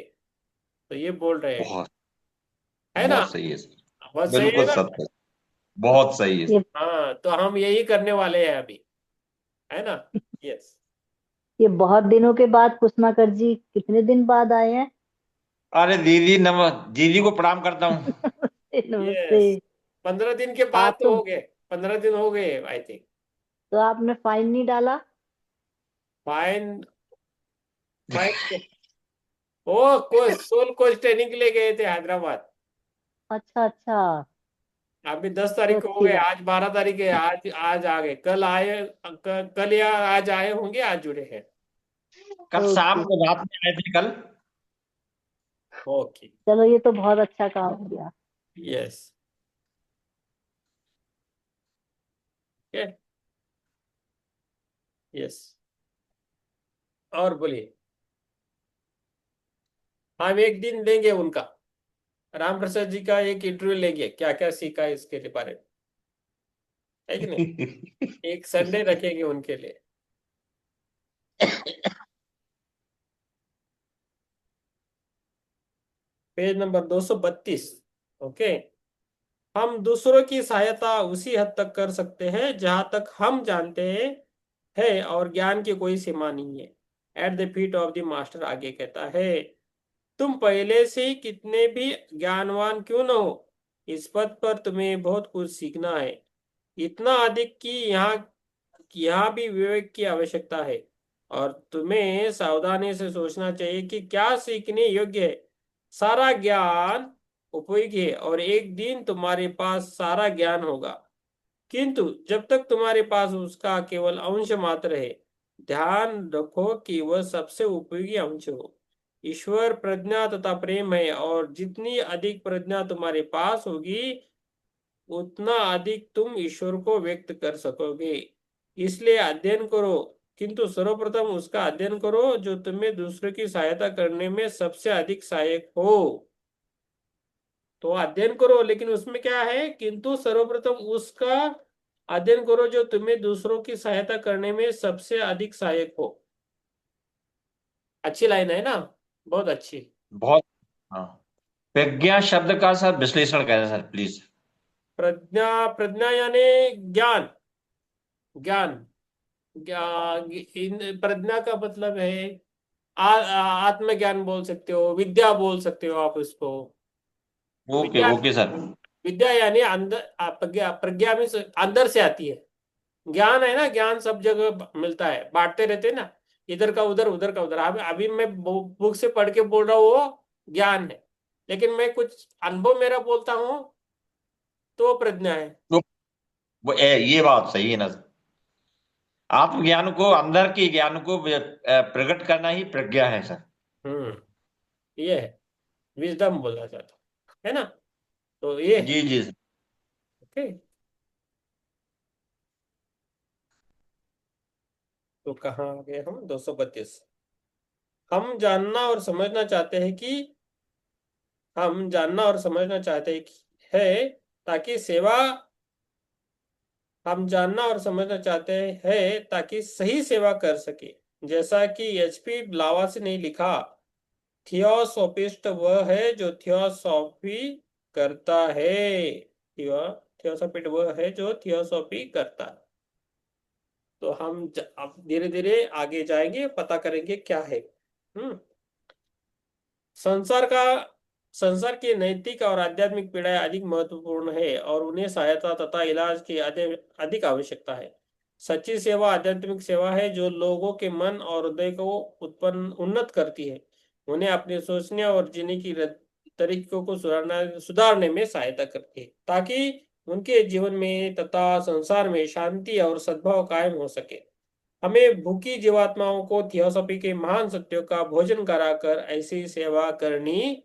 तो ये बोल रहे हैं, बहुत है ना? बहुत सही है सर। बहुत सही है बिल्कुल ना? सत्य। बहुत सही है ये सर। हाँ, तो हम यही करने वाले हैं अभी, है ना? यस। ये बहुत दिनों के बाद कुसुमाकर जी कितने दिन बाद आए हैं? अरे दीदी दीदी को प्रणाम करता हूँ। नमस्ते। यस, 15 दिन के बाद आप तो तो हो गए, 15 दिन हो गए आई थिंक। तो आपने फाइन नहीं डाला? फाइन? फाइन? वो कोच सोल कोच ट्रेनिंग के लिए गए थे हैदराबाद। अच्छा अच्छा। अभी 10 तारीख तो को हो अच्छी गए, बात। आज 12 तारीख है, आज आज आ गए, कल आए, कल या आज आए होंगे, आज जुड़े हैं। कल शाम ओके। को रात में आए थे कल। ओके। चलो ये तो बहुत अच्छा काम किया। यस। यस। और बोलिए। हम एक दिन लेंगे उनका, राम प्रसाद जी का एक इंटरव्यू लेंगे, क्या क्या सीखा है इसके बारे में, है कि नहीं। एक संडे रखेंगे उनके लिए। Page number 232। ओके। हम दूसरों की सहायता उसी हद तक कर सकते हैं जहां तक हम जानते हैं है, और ज्ञान की कोई सीमा नहीं है। At the feet of the master आगे कहता है, तुम पहले से ही कितने भी ज्ञानवान क्यों न हो, इस पद पर तुम्हें बहुत कुछ सीखना है, इतना अधिक कि यहाँ भी विवेक की आवश्यकता है, और तुम्हें सावधानी से सोचना चाहिए कि क्या सीखने योग्य है। सारा ज्ञान उपयोगी है और एक दिन तुम्हारे पास सारा ज्ञान होगा, किंतु जब तक तुम्हारे पास उसका केवल अंश मात्र है, ध्यान रखो कि वह सबसे उपयोगी अंश हो। ईश्वर प्रज्ञा तथा प्रेम है, और जितनी अधिक प्रज्ञा तुम्हारे पास होगी, उतना अधिक तुम ईश्वर को व्यक्त कर सकोगे। इसलिए अध्ययन करो, किंतु सर्वप्रथम उसका अध्ययन करो जो तुम्हें दूसरों की सहायता करने में सबसे अधिक सहायक हो। तो अध्ययन करो, लेकिन उसमें क्या है, किंतु सर्वप्रथम उसका अध्ययन करो जो तुम्हें दूसरों की सहायता करने में सबसे अधिक सहायक हो। अच्छी लाइन है ना, बहुत अच्छी। बहुत। हाँ। प्रज्ञा शब्द का सर विश्लेषण करें सर प्लीज। प्रज्ञा, प्रज्ञा यानी ज्ञान। ज्ञान, प्रज्ञा का मतलब है आत्मज्ञान बोल सकते हो, विद्या बोल सकते हो आप उसको। ओके विद्या, ओके सर। विद्या यानी अंदर, प्रज्ञा, प्रज्ञा में अंदर से आती है। ज्ञान है ना, ज्ञान सब जगह मिलता है, बांटते रहते हैं ना, इधर का उधर, उधर का उधर। अभी अभी मैं बुक से पढ़ के बोल रहा हूँ, वो ज्ञान है, लेकिन मैं कुछ अनुभव मेरा बोलता हूँ, तो प्रज्ञा है। तो ये बात सही है ना सर। आत्मज्ञान को, अंदर के ज्ञान को प्रकट करना ही प्रज्ञा है सर। हम्म, ये है, विजडम बोला जाता है ना, तो ये है। जी जी सर। ओके। तो कहाँ आ गए हम, 232। हम जानना और समझना चाहते हैं कि हम जानना और समझना चाहते हैं है ताकि सेवा हम जानना और समझना चाहते हैं ताकि सही सेवा कर सके। जैसा कि एचपी ब्लावासी ने लिखा, थियोसॉफिस्ट वह है जो थियोसॉफी करता है। थियोसॉफिस्ट वह है जो थियोसॉफी करता है। तो हम अब धीरे धीरे आगे जाएंगे, पता करेंगे क्या है। हम्म। संसार का संसार की नैतिक और आध्यात्मिक पीड़ाएं अधिक महत्वपूर्ण है, और उन्हें सहायता तथा इलाज की अधिक अधिक आवश्यकता है। सच्ची सेवा आध्यात्मिक सेवा है जो लोगों के मन और हृदय को उत्पन्न उन्नत करती है, उन्हें अपने सोचने और जीने की तरीकों को सुधारने में सहायता करती है, ताकि उनके जीवन में तथा संसार में शांति और सद्भाव कायम हो सके। हमें भूखी जीवात्माओं को थियोसॉफी के महान सत्यों का भोजन कराकर ऐसी सेवा करनी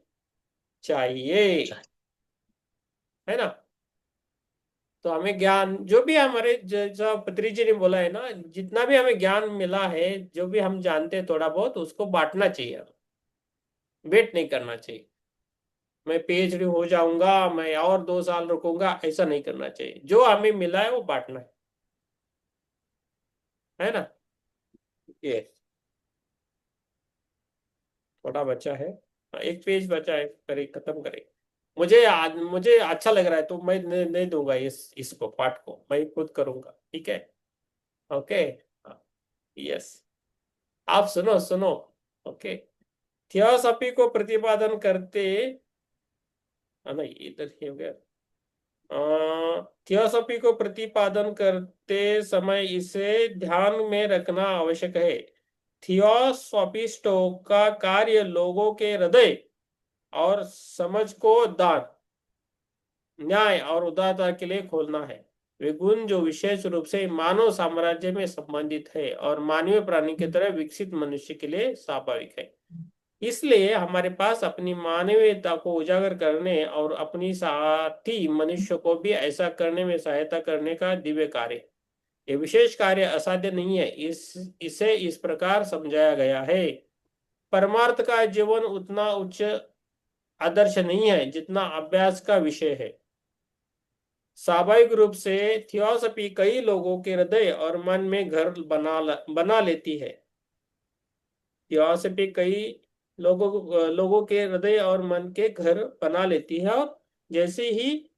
चाहिए, है ना। तो हमें ज्ञान जो भी हमारे, जैसा पत्री जी ने बोला है ना, जितना भी हमें ज्ञान मिला है, जो भी हम जानते हैं थोड़ा बहुत, उसको बांटना चाहिए, वेट नहीं करना चाहिए। मैं पीएचडी हो जाऊंगा, मैं और 2 साल रुकूंगा, ऐसा नहीं करना चाहिए। जो हमें मिला है वो बांटना है ना। ये थोड़ा बचा है, एक पेज बचा है, करें, खत्म करें। मुझे अच्छा लग रहा है, तो मैं नहीं दूंगा इसको, पाठ को मैं खुद करूंगा, ठीक है। ओके। यस। आप सुनो सुनो। ओके। थियोसॉफी को प्रतिपादन करते, नहीं इधर ही हो गया। थियोसॉफी को प्रतिपादन करते समय इसे ध्यान में रखना आवश्यक है। थियोसॉफिस्टों का कार्य लोगों के हृदय और समझ को दान, न्याय और उदारता के लिए खोलना है। वे गुण जो विशेष रूप से मानव साम्राज्य में संबंधित है और मानवीय प्राणी की तरह विकसित मनुष्य के लिए स्वाभाविक है। इसलिए हमारे पास अपनी मानवीयता को उजागर करने और अपनी साथी मनुष्य को भी ऐसा करने में सहायता करने का दिव्य कार्य है। ये विशेष कार्य असाध्य नहीं है। इसे इस प्रकार समझाया गया है। परमार्थ का जीवन उतना उच्च आदर्श नहीं है जितना अभ्यास का विषय है। स्वाभाविक रूप से थियोसॉफी कई लोगों के हृदय और मन में घर बना लेती है। थियोसॉफी कई लोगों के हृदय और मन के घर बना लेती है, और जैसे ही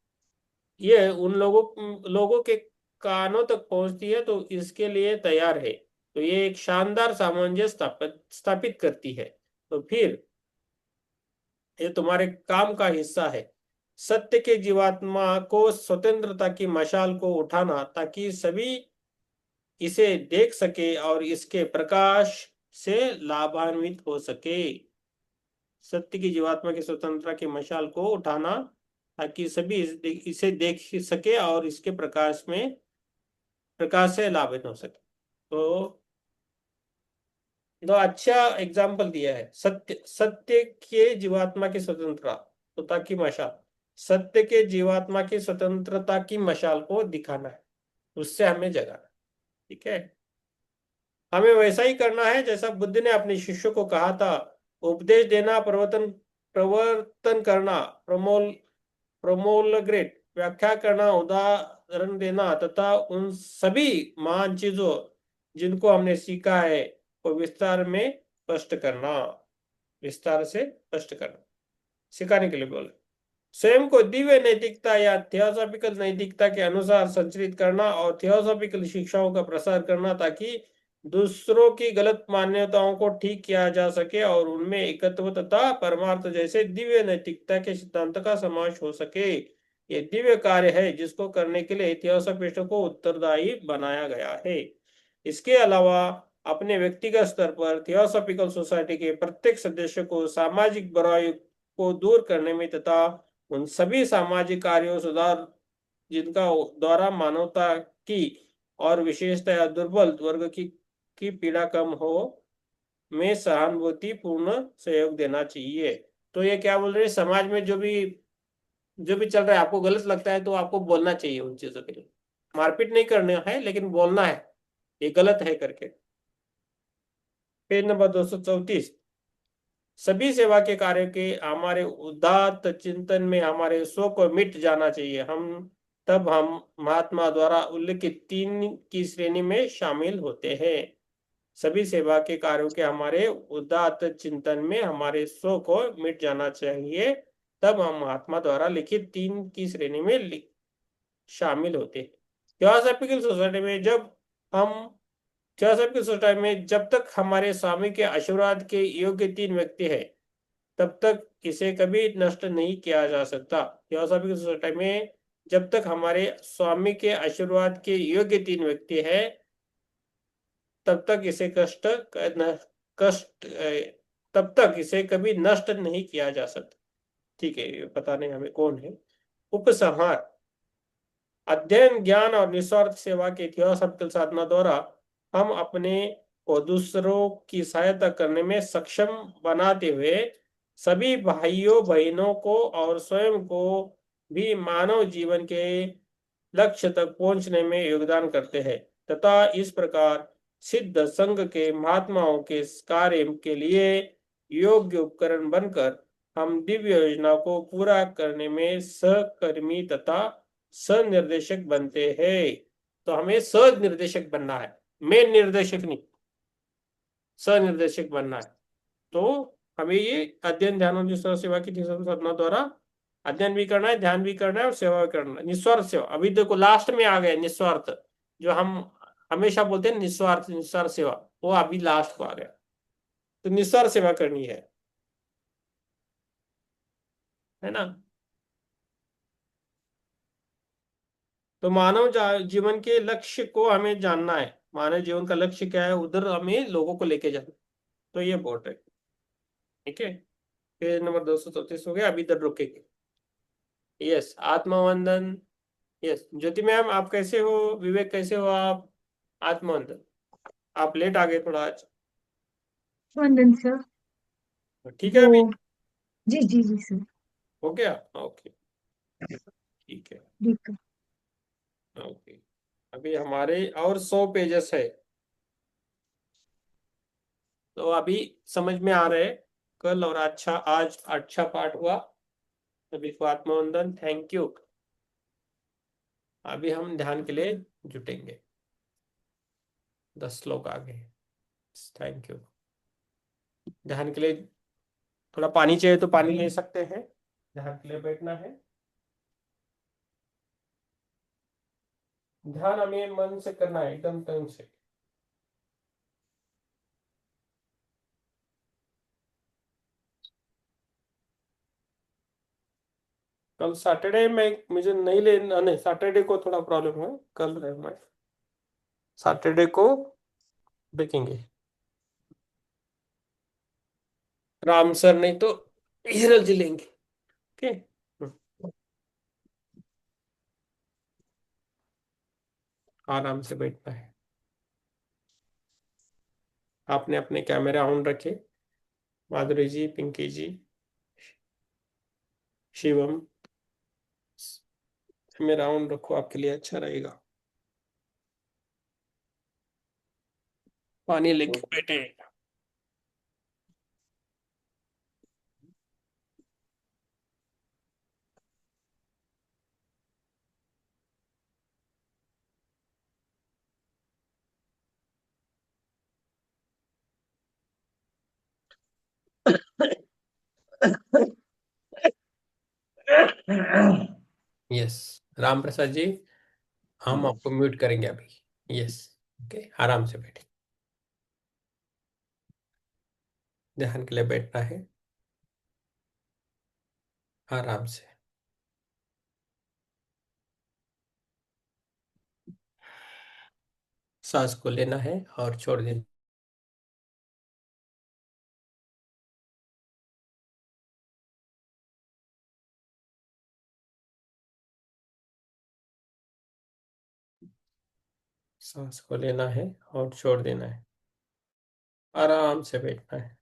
ये उन लोगों के कानों तक पहुंचती है तो इसके लिए तैयार है। तो ये एक शानदार सामंजस्य स्थापित करती है। तो फिर ये तुम्हारे काम का हिस्सा है। सत्य के जीवात्मा को स्वतंत्रता की मशाल को उठाना ताकि सभी इसे देख सके और इसके प्रकाश से लाभान्वित हो सके। सत्य की जीवात्मा की स्वतंत्रता की मशाल को उठाना ताकि सभी इसे देख सके और इसके प्रकाश से लाभान्वित हो सके। तो अच्छा एग्जाम्पल दिया है। सत्य सत्य के जीवात्मा की स्वतंत्रता की मशाल, सत्य के जीवात्मा की स्वतंत्रता की मशाल को दिखाना है, उससे हमें जगाना। ठीक है, हमें वैसा ही करना है जैसा बुद्ध ने अपने शिष्यों को कहा था। उपदेश देना, प्रवर्तन करना, प्रोमोलग्रेट, व्याख्या करना, उदाहरण देना तथा उन सभी महान चीजों जिनको हमने सीखा है वो विस्तार से स्पष्ट करना, सिखाने के लिए बोले। स्वयं को दिव्य नैतिकता या थियोसॉफिकल नैतिकता के अनुसार संचरित करना और थियोसॉफिकल शिक्षाओं का प्रसार करना ताकि दूसरों की गलत मान्यताओं को ठीक किया जा सके और उनमें एकत्व तथा परमार्थ जैसे दिव्य नैतिकता के सिद्धांत का समावेश हो सके। ये दिव्य कार्य है जिसको करने के लिए थियोसॉफिस्टों को उत्तरदायी बनाया गया है। इसके अलावा अपने व्यक्तिगत स्तर पर थियोसॉफिकल सोसाइटी के प्रत्येक सदस्य को सामाजिक बुराई को दूर करने में तथा उन सभी सामाजिक कार्यों सुधार जिनका द्वारा मानवता की और विशेषतः दुर्बल वर्ग की पीड़ा कम हो में सहानुभूति पूर्ण सहयोग देना चाहिए। तो ये क्या बोल रहे हैं, समाज में जो भी चल रहा है आपको गलत लगता है तो आपको बोलना चाहिए उन चीजों के लिए। मारपीट नहीं करना है लेकिन बोलना है ये गलत है करके। Page number 234। सभी सेवा के कार्य के हमारे उदात्त चिंतन में हमारे स्व को मिट जाना चाहिए। हम महात्मा द्वारा उल्लिखित 3 की श्रेणी में शामिल होते हैं। सभी सेवा के कार्यों के हमारे उदात्त चिंतन में हमारे स्व को मिट जाना चाहिए, तब हम महात्मा द्वारा लिखित 3 की श्रेणी में शामिल होते हैं। थियोसॉफिकल सोसाइटी में जब तक हमारे स्वामी के आशीर्वाद के योग्य 3 व्यक्ति हैं तब तक इसे कभी नष्ट नहीं किया जा सकता। थियोसॉफिकल सोसाइटी में जब तक हमारे स्वामी के आशीर्वाद के योग्य 3 व्यक्ति हैं तब तक इसे कभी नष्ट नहीं किया जा सकता। ठीक है, ये पता नहीं हमें कौन है। उपसंहार, अध्ययन, ज्ञान और निस्वार्थ सेवा के थियोसॉफिकल साधना द्वारा हम अपने को दूसरों की सहायता करने में सक्षम बनाते हुए सभी भाइयों बहनों को और स्वयं को भी मानव जीवन के लक्ष्य तक पहुंचने में योगदान करते हैं तथा इस प्रकार सिद्ध संघ के महात्माओं के कार्य के लिए योग्य उपकरण बनकर हम दिव्य योजना को पूरा करने में सहकर्मी तथा सह-निर्देशक बनते हैं। तो हमें सह-निर्देशक बनना है, मेन निर्देशक नहीं, सह-निर्देशक बनना है। तो हमें ये अध्ययन, ध्यान और निस्वार्थ सेवा की साधना द्वारा अध्ययन भी करना है, ध्यान भी करना है और सेवा भी करना है। निस्वार्थ सेवा, अभी देखो लास्ट में आ गया निस्वार्थ, जो हम हमेशा बोलते हैं निस्वार्थ सेवा, वो अभी लास्ट को आ गया। तो निस्वार्थ सेवा करनी है ना। तो मानव जीवन के लक्ष्य को हमें जानना है। मानव जीवन का लक्ष्य क्या है, उधर हमें लोगों को लेके जाना। तो ये बोट है। ठीक है, पेज नंबर 234 हो गया, अभी इधर रुकेंगे। यस, आत्मवंदन। यस, ज्योति मैम आप कैसे हो, विवेक कैसे हो आप? आत्मवंदन। आप लेट आ गए थोड़ा आज। वंदन सर। ठीक है वो अभी। जी जी जी सर। हो गया, ओके। ठीक है, ठीक है। ओके। अभी हमारे और 100 पेजेस है, तो अभी समझ में आ रहे हैं। कल और अच्छा, आज अच्छा पाठ हुआ। सभी को आत्मवंदन, थैंक यू। अभी हम ध्यान के लिए जुटेंगे। 10 लोग आ गए, थैंक यू। ध्यान के लिए थोड़ा पानी चाहिए तो पानी ले सकते हैं। ध्यान के लिए बैठना है। ध्यान हमें मन से करना है, एकदम तन से। कल सैटरडे में मुझे नहीं लेना, नहीं सैटरडे को थोड़ा प्रॉब्लम है, कल है मैं सैटरडे को देखेंगे। राम सर नहीं तो हिरल जी लेंगे। ओके। आराम से बैठना है। आपने अपने कैमरा ऑन रखे, माधुरी जी, पिंकी जी, शिवम। कैमरा ऑन रखो, आपके लिए अच्छा रहेगा। पानी लेके बैठे हैं। यस, राम प्रसाद जी, हम आपको म्यूट करेंगे अभी। यस, ओके, आराम से बैठे। ध्यान के लिए बैठना है, आराम से। सांस को लेना है और छोड़ देना। सांस को लेना है और छोड़ देना है, आराम से बैठना है।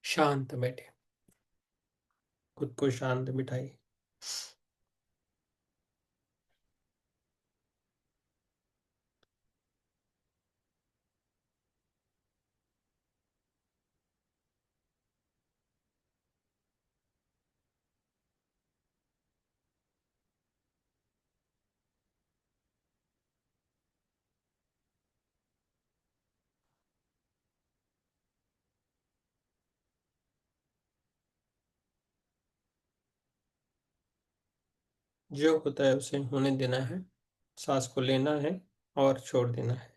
शांत बैठे, खुद को शांत बिठाइए। जो होता है उसे होने देना है। सांस को लेना है और छोड़ देना है।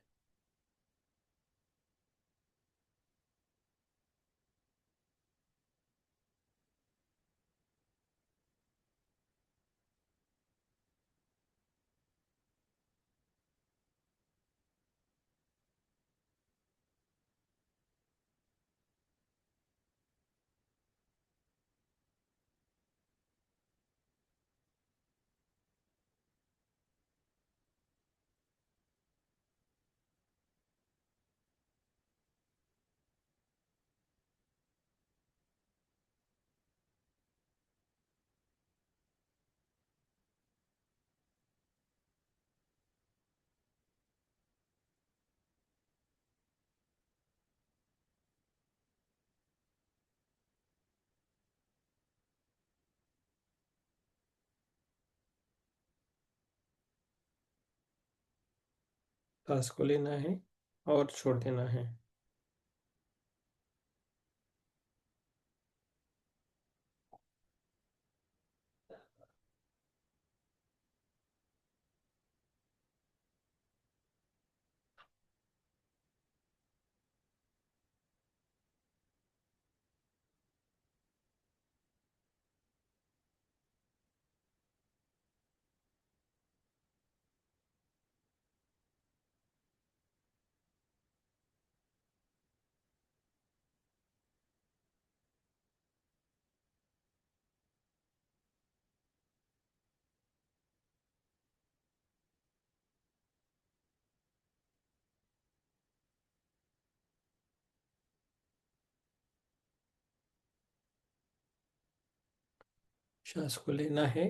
सांस को लेना है और छोड़ देना है। सांस को लेना है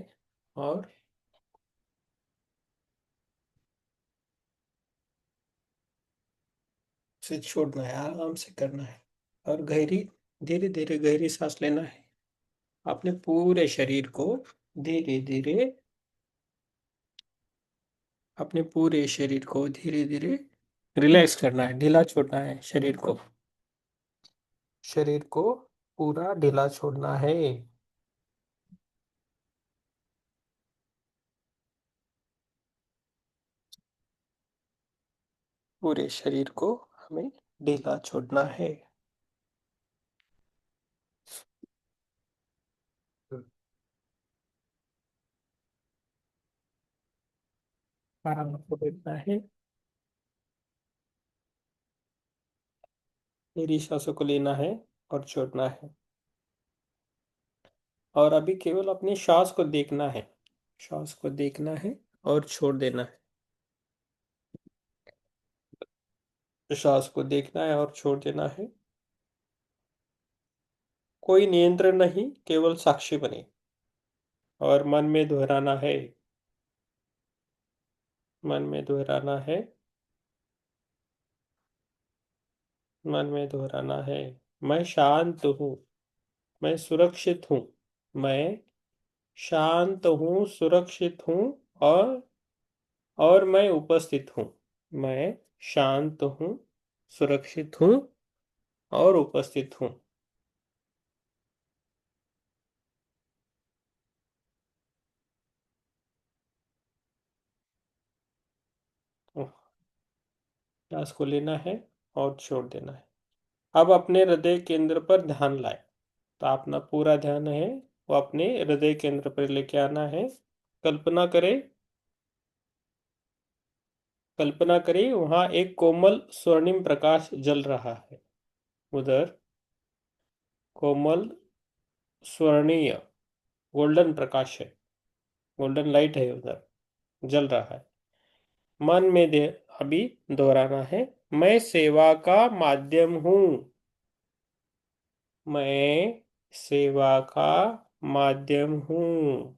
और उसे छोड़ना है, आराम से करना है। और धीरे धीरे गहरी सांस लेना है। अपने पूरे शरीर को धीरे धीरे अपने पूरे शरीर को धीरे धीरे रिलैक्स करना है, ढीला छोड़ना है शरीर को। शरीर को पूरा ढीला छोड़ना है। पूरे शरीर को हमें ढीला छोड़ना है। आराम से बैठना है। मेरी सांसों को लेना है और छोड़ना है। और अभी केवल अपनी श्वास को देखना है। श्वास को देखना है और छोड़ देना है। श्वास को देखना है और छोड़ देना है। कोई नियंत्रण नहीं, केवल साक्षी बने। और मन में दोहराना है। मन में दोहराना है। मन में दोहराना है। मैं शांत हूँ। मैं सुरक्षित हूँ। मैं शांत हूँ, सुरक्षित हूँ। और और मैं उपस्थित हूँ। मैं शांत हूँ, सुरक्षित हूँ और उपस्थित हूँ। सांस को लेना है और छोड़ देना है। अब अपने हृदय केंद्र पर ध्यान लाए। तो अपना पूरा ध्यान है वो अपने हृदय केंद्र पर लेके आना है। कल्पना करें। कल्पना करें वहां एक कोमल स्वर्णिम प्रकाश जल रहा है। उधर कोमल स्वर्णीय गोल्डन प्रकाश है। गोल्डन लाइट है उधर, जल रहा है। मन में दे अभी दोहराना है। मैं सेवा का माध्यम हूँ। मैं सेवा का माध्यम हूँ।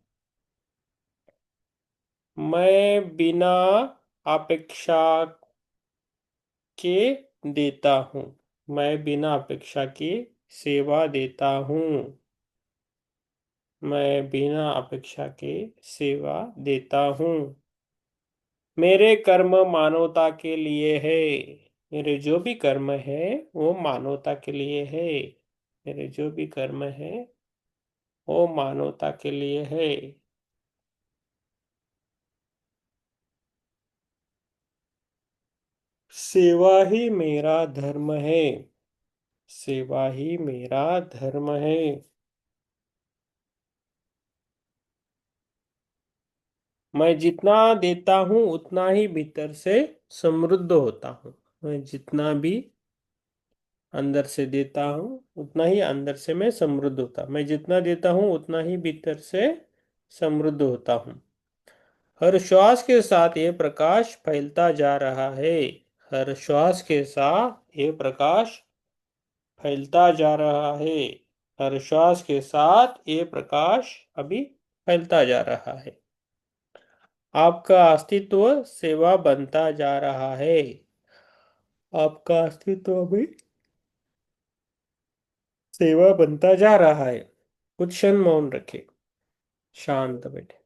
मैं बिना अपेक्षा के देता हूँ। मैं बिना अपेक्षा के सेवा देता हूँ। मैं बिना अपेक्षा के सेवा देता हूँ। मेरे कर्म मानवता के लिए है। मेरे जो भी कर्म है वो मानवता के लिए है। मेरे जो भी कर्म है वो मानवता के लिए है। सेवा ही मेरा धर्म है। सेवा ही मेरा धर्म है। मैं जितना देता हूँ उतना ही भीतर से समृद्ध होता हूँ। मैं जितना भी अंदर से देता हूँ उतना ही अंदर से मैं समृद्ध होता। मैं जितना देता हूँ उतना ही भीतर से समृद्ध होता हूँ। हर श्वास के साथ ये प्रकाश फैलता जा रहा है। हर श्वास के साथ ये प्रकाश फैलता जा रहा है। हर श्वास के साथ ये प्रकाश अभी फैलता जा रहा है। आपका अस्तित्व सेवा बनता जा रहा है। आपका अस्तित्व अभी सेवा बनता जा रहा है। कुछ क्षण मौन रखे। शांत बैठे।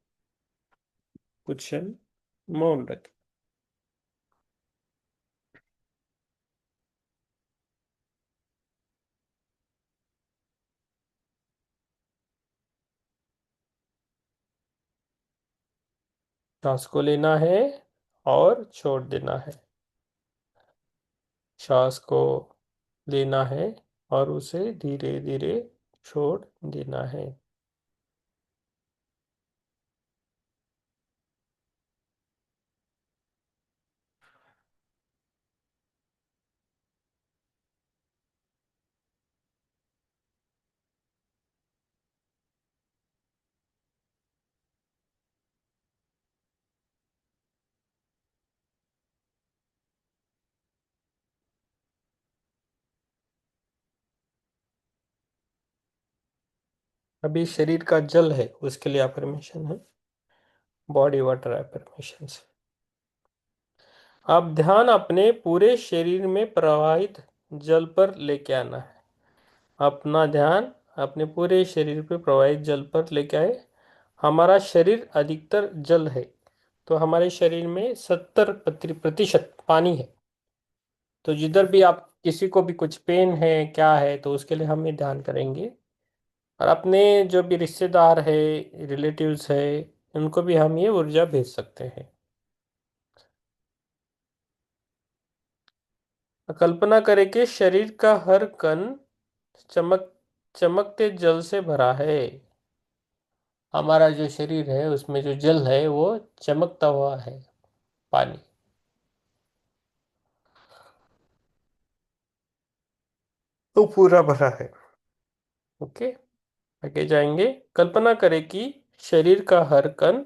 कुछ क्षण मौन रखे। श्वास को लेना है और छोड़ देना है। श्वास को लेना है और उसे धीरे धीरे छोड़ देना है। अभी शरीर का जल है, उसके लिए अफर्मेशन है, बॉडी वाटर अफर्मेशन। अब ध्यान अपने पूरे शरीर में प्रवाहित जल पर लेके आना है। अपना ध्यान अपने पूरे शरीर पे प्रवाहित जल पर लेके आए। हमारा शरीर अधिकतर जल है, तो हमारे शरीर में 70% पानी है। तो जिधर भी आप किसी को भी कुछ पेन है क्या है, तो उसके लिए हम ये ध्यान करेंगे। और अपने जो भी रिश्तेदार है, रिलेटिव्स है, उनको भी हम ये ऊर्जा भेज सकते हैं। कल्पना करें कि शरीर का हर कण चमक चमकते जल से भरा है। हमारा जो शरीर है उसमें जो जल है वो चमकता हुआ है, पानी। तो पूरा भरा है। ओके, आगे जाएंगे। कल्पना करें कि शरीर का हर कण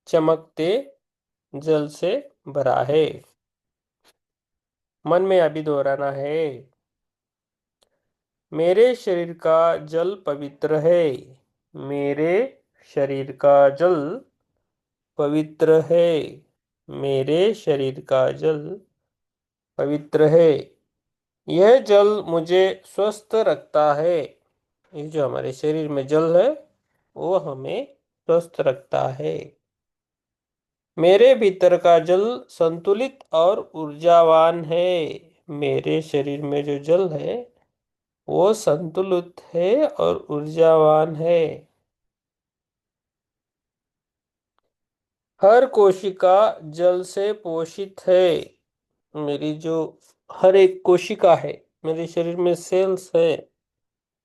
चमकते जल से भरा है। मन में अभी दोहराना है, मेरे शरीर का जल पवित्र है। मेरे शरीर का जल पवित्र है। मेरे शरीर का जल पवित्र है। यह जल मुझे स्वस्थ रखता है। ये जो हमारे शरीर में जल है वो हमें स्वस्थ रखता है। मेरे भीतर का जल संतुलित और ऊर्जावान है। मेरे शरीर में जो जल है वो संतुलित है और ऊर्जावान है। हर कोशिका जल से पोषित है। मेरी जो हर एक कोशिका है, मेरे शरीर में सेल्स है,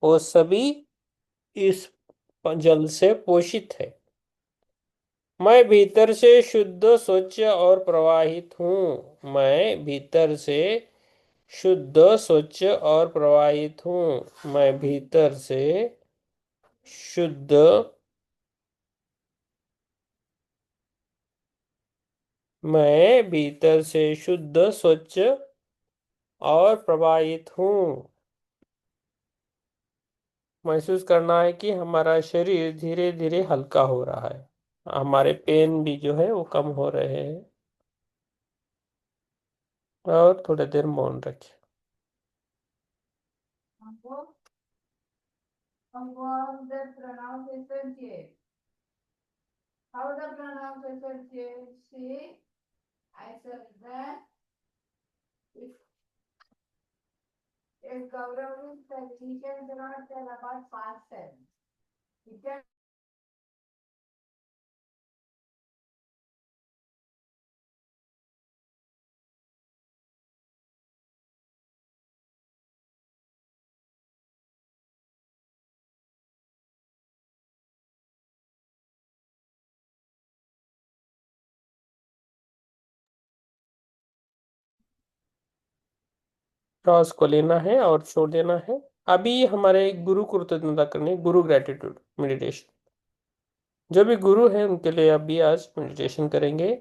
वो सभी इस जल से पोषित है। मैं भीतर से शुद्ध, स्वच्छ और प्रवाहित हूँ। मैं भीतर से शुद्ध, स्वच्छ और प्रवाहित हूँ। मैं भीतर से शुद्ध, मैं भीतर से शुद्ध, स्वच्छ और प्रवाहित हूँ। महसूस करना है कि हमारा शरीर धीरे धीरे हल्का हो रहा है। हमारे पेन भी जो है वो कम हो रहे हैं। और थोड़ी देर मौन रखें। How the pronunciation change? I said that if Gaurav is said, he can do not tell about past tense. He can श्वास को लेना है और छोड़ देना है। अभी हमारे गुरु को कृतज्ञता करनी, गुरु ग्रेटिट्यूड मेडिटेशन। जो भी गुरु है उनके लिए अभी आज मेडिटेशन करेंगे।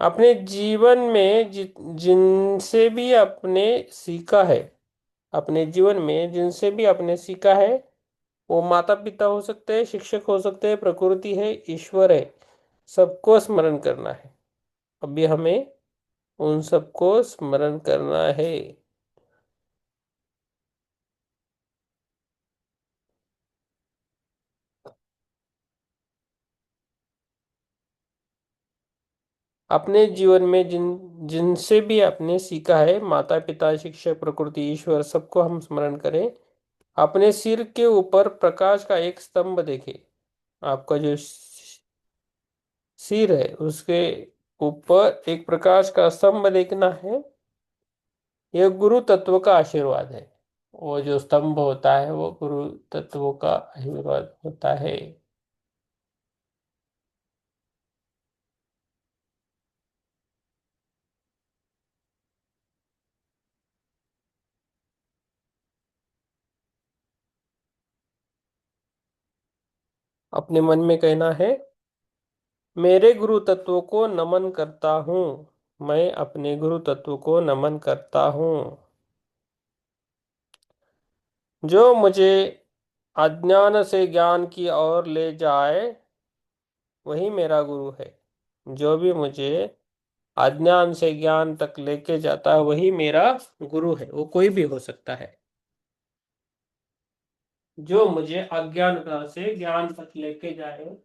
अपने जीवन में जिनसे भी आपने सीखा है, अपने जीवन में जिनसे भी आपने सीखा है, वो माता पिता हो सकते हैं, शिक्षक हो सकते हैं, प्रकृति है, ईश्वर है, सबको स्मरण करना है। अभी हमें उन सबको स्मरण करना है। अपने जीवन में जिनसे भी आपने सीखा है, माता पिता, शिक्षक, प्रकृति, ईश्वर, सबको हम स्मरण करें। अपने सिर के ऊपर प्रकाश का एक स्तंभ देखें। आपका जो सिर है, उसके ऊपर एक प्रकाश का स्तंभ देखना है। यह गुरु तत्व का आशीर्वाद है। वो जो स्तंभ होता है वो गुरु तत्व का आशीर्वाद होता है। अपने मन में कहना है, मेरे गुरु तत्व को नमन करता हूँ। मैं अपने गुरु तत्व को नमन करता हूँ, जो मुझे अज्ञान से ज्ञान की ओर ले जाए, वही मेरा गुरु है। जो भी मुझे अज्ञान से ज्ञान तक लेके जाता है वही मेरा गुरु है। वो कोई भी हो सकता है। जो मुझे अज्ञानता से ज्ञान तक लेके जाए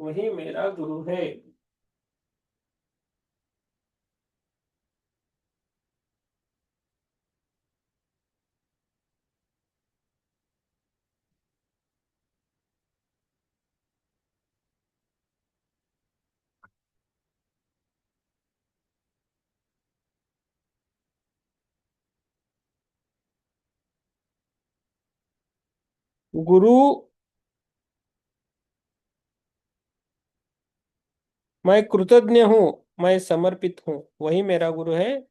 वही मेरा गुरु है। गुरु, मैं कृतज्ञ हूँ, मैं समर्पित हूँ, वही मेरा गुरु है।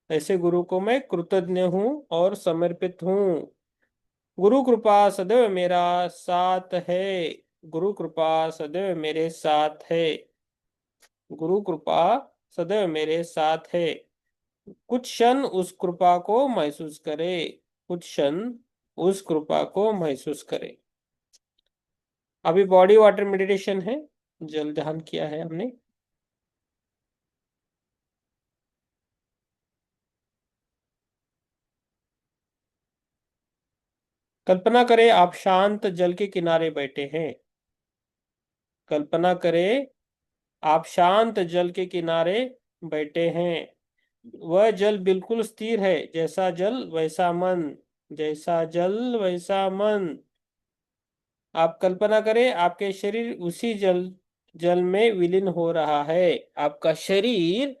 ऐसे गुरु को मैं कृतज्ञ हूँ और समर्पित हूँ। गुरु कृपा सदैव मेरा साथ है। गुरु कृपा सदैव मेरे साथ है। गुरु कृपा सदैव मेरे साथ है। कुछ क्षण उस कृपा को महसूस करे। कुछ क्षण उस कृपा को महसूस करे। अभी बॉडी वाटर मेडिटेशन है, जल ध्यान किया है हमने। कल्पना करें आप शांत जल के किनारे बैठे हैं। कल्पना करें आप शांत जल के किनारे बैठे हैं। वह जल बिल्कुल स्थिर है। जैसा जल वैसा मन। जैसा जल वैसा मन। आप कल्पना करें आपके शरीर उसी जल जल में विलीन हो रहा है। आपका शरीर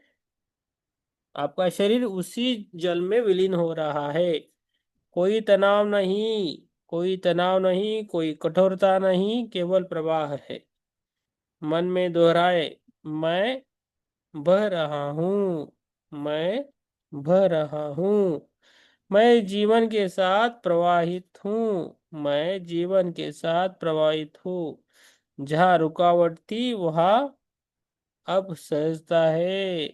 आपका शरीर उसी जल में विलीन हो रहा है। कोई तनाव नहीं, कोई तनाव नहीं, कोई कठोरता नहीं, केवल प्रवाह है। मन में दोहराए, मैं बह रहा हूँ, मैं बह रहा हूँ। मैं जीवन के साथ प्रवाहित हूँ, मैं जीवन के साथ प्रवाहित हूँ। जहाँ रुकावट थी वहाँ अब सहजता है।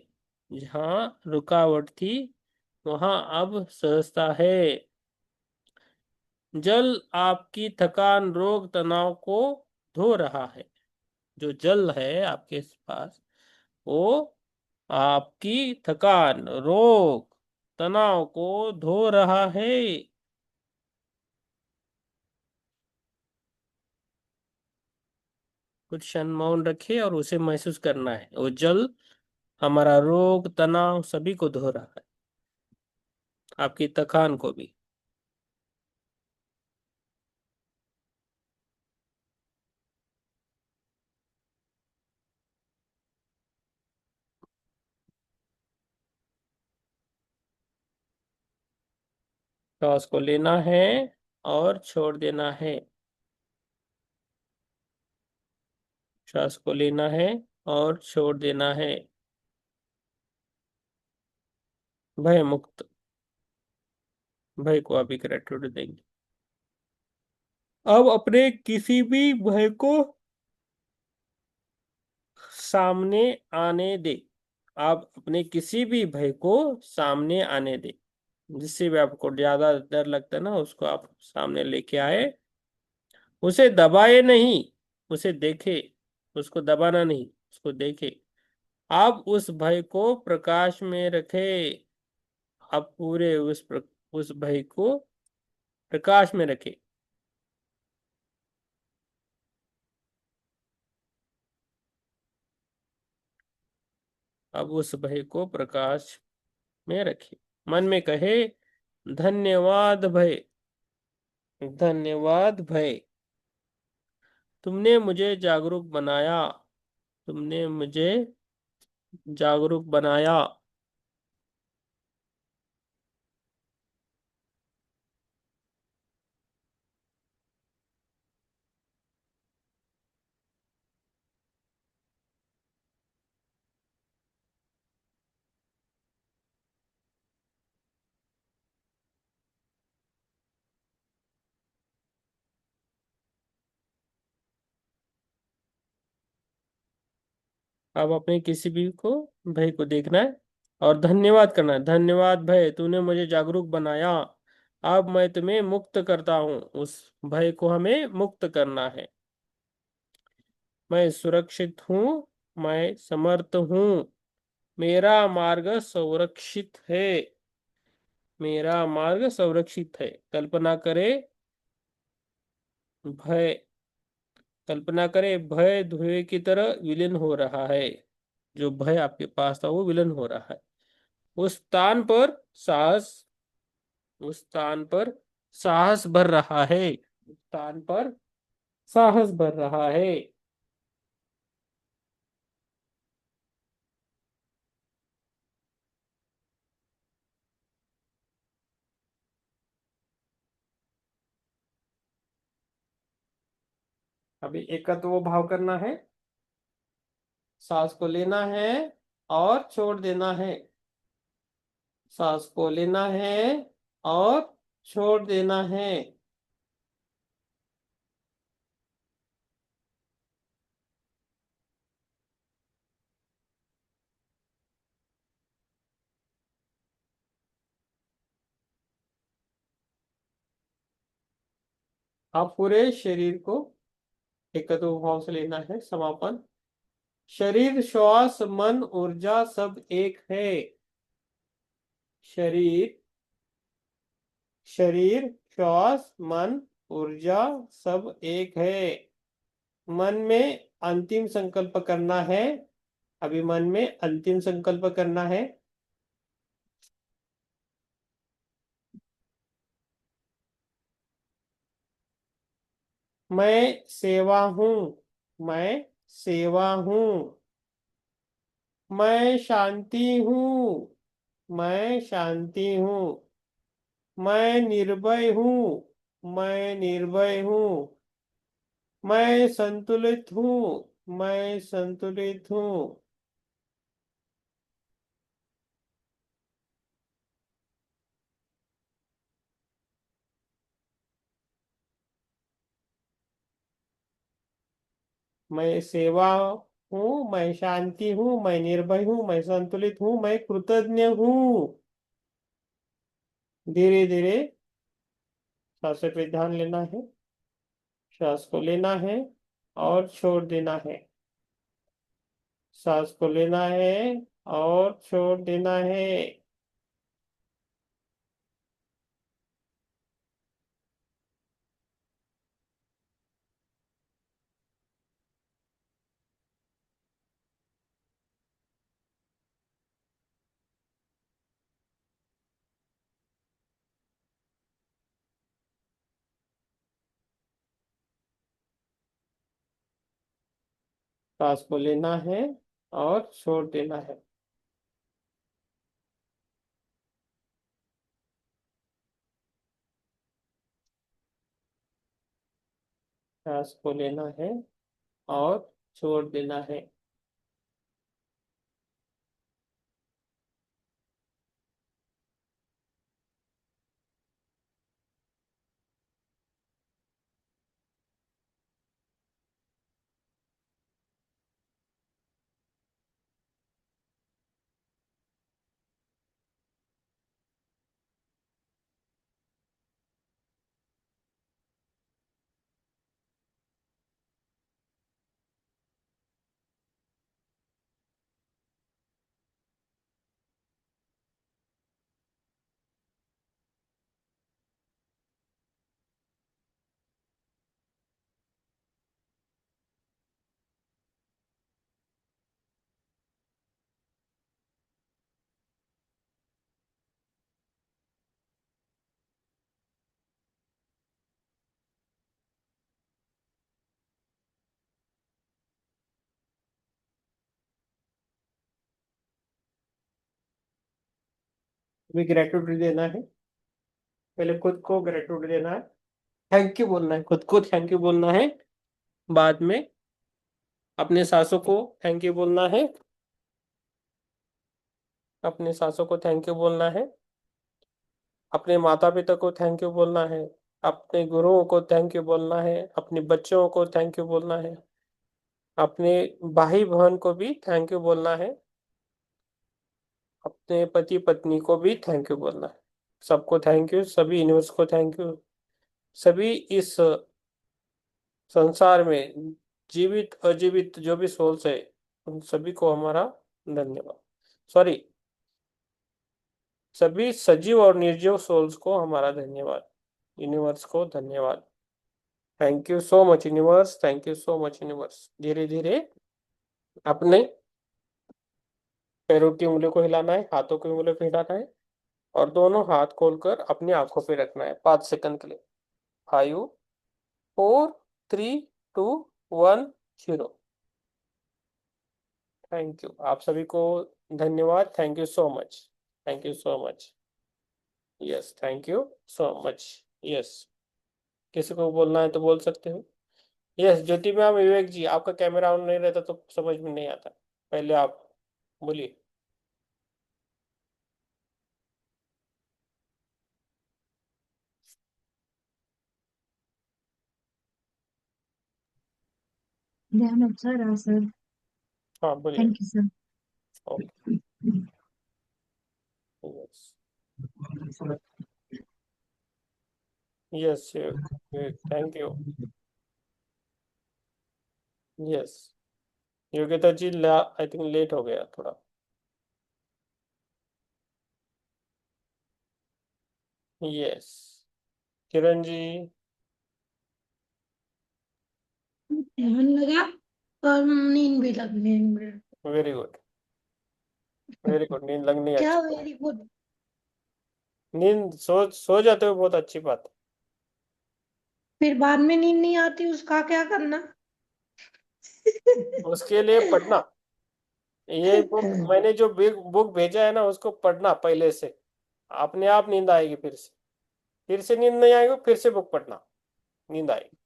जहाँ रुकावट थी वहाँ अब सहजता है। जल आपकी थकान, रोग, तनाव को धो रहा है। जो जल है आपके पास वो आपकी थकान, रोग, तनाव को धो रहा है। कुछ क्षण मौन रखे और उसे महसूस करना है। वो जल हमारा रोग, तनाव सभी को धो रहा है, आपकी थकान को भी। श्वास को लेना है और छोड़ देना है। श्वास को लेना है और छोड़ देना है। भय मुक्त, भय को अभी ग्रेटिट्यूड देंगे। अब अपने किसी भी भय को सामने आने दे। आप अपने किसी भी भय को सामने आने दे। जिससे भी आपको ज्यादा डर लगता है ना, उसको आप सामने लेके आए। उसे दबाए नहीं, उसे देखे। उसको दबाना नहीं, उसको देखे। आप उस भय को प्रकाश में रखे। आप पूरे उस भय को प्रकाश में रखे। अब उस भय को प्रकाश में रखे। मन में कहे, धन्यवाद भय, धन्यवाद भय, तुमने मुझे जागरूक बनाया। तुमने मुझे जागरूक बनाया। अब अपने किसी भी को भाई को देखना है और धन्यवाद करना है। धन्यवाद भाई, तूने मुझे जागरूक बनाया। अब मैं तुम्हें मुक्त करता हूँ। उस भय को हमें मुक्त करना है। मैं सुरक्षित हूँ। मैं समर्थ हूँ। मेरा मार्ग सुरक्षित है। मेरा मार्ग सुरक्षित है। भय कल्पना करे भय धुएं की तरह विलीन हो रहा है। जो भय आपके पास था वो विलीन हो रहा है। उस स्थान पर साहस उस स्थान पर साहस भर रहा है। उस स्थान पर साहस भर रहा है। अभी एकत्व भाव करना है। सांस को लेना है और छोड़ देना है। सांस को लेना है और छोड़ देना है। आप पूरे शरीर को एकत्व भाव से लेना है। समापन। शरीर, श्वास, मन, ऊर्जा सब एक है। शरीर शरीर, श्वास, मन, ऊर्जा सब एक है। मन में अंतिम संकल्प करना है। अभी मन में अंतिम संकल्प करना है। मैं सेवा हूँ। मैं सेवा हूँ। मैं शांति हूँ। मैं शांति हूँ। मैं निर्भय हूँ। मैं निर्भय हूँ। मैं संतुलित हूँ। मैं संतुलित हूँ। मैं सेवा हूँ। मैं शांति हूँ। मैं निर्भय हूँ। मैं संतुलित हूँ। मैं कृतज्ञ हूँ। धीरे धीरे सांसों पे ध्यान लेना है। सांस को लेना है और छोड़ देना है। सांस को लेना है और छोड़ देना है। सांस को लेना है और छोड़ देना है। सांस को लेना है और छोड़ देना है। भी ग्रेटिट्यूड देना है। पहले खुद को ग्रेटिट्यूड देना है, थैंक यू बोलना है, खुद को थैंक यू बोलना है। बाद में अपने सासों को थैंक यू बोलना है, अपने सासों को थैंक यू बोलना है, अपने माता पिता को थैंक यू बोलना है, अपने गुरुओं को थैंक यू बोलना है, अपने बच्चों को थैंक यू बोलना है, अपने भाई बहन को भी थैंक यू बोलना है, अपने पति पत्नी को भी थैंक यू बोलना है। सबको थैंक यू, सभी यूनिवर्स को थैंक यू, सभी इस संसार में जीवित अजीवित जो भी सोल्स है उन सभी को हमारा धन्यवाद। सॉरी, सभी सजीव और निर्जीव सोल्स को हमारा धन्यवाद, यूनिवर्स को धन्यवाद। Thank you so much universe, thank you so much universe. धीरे धीरे अपने पैरों की उंगलियों को हिलाना है, हाथों की उंगलियों को हिलाना है और दोनों हाथ खोलकर अपनी आंखों पे रखना है 5 सेकंड के लिए। 5, 4, 3, 2, 1, 0। थैंक यू आप सभी को धन्यवाद। Thank you so much, thank you so much. Yes, thank you so much. Yes, किसी को बोलना है तो बोल सकते हो। यस, ज्योति मैम, विवेक जी, आपका कैमरा ऑन नहीं रहता तो समझ में नहीं आता। पहले आप बोलिए। ध्यान अच्छा रहा सर। हाँ बोलिए। Thank you sir. Okay, yes yes, thank you. Yes, Yogita ji I think late हो गया थोड़ा। यस, किरण जी। ध्यान लगा और नींद भी लगने में। वेरी गुड, वेरी गुड, नींद लगनी क्या अच्छी। Very good. नींद सो जाते हो, बहुत अच्छी बात फिर बाद में नींद नहीं आती, उसका क्या करना? है। उसके लिए पढ़ना, ये बुक मैंने जो बुक भेजा है ना उसको पढ़ना पहले से, अपने आप नींद आएगी। फिर से नींद नहीं आएगी, फिर से बुक पढ़ना, नींद आएगी।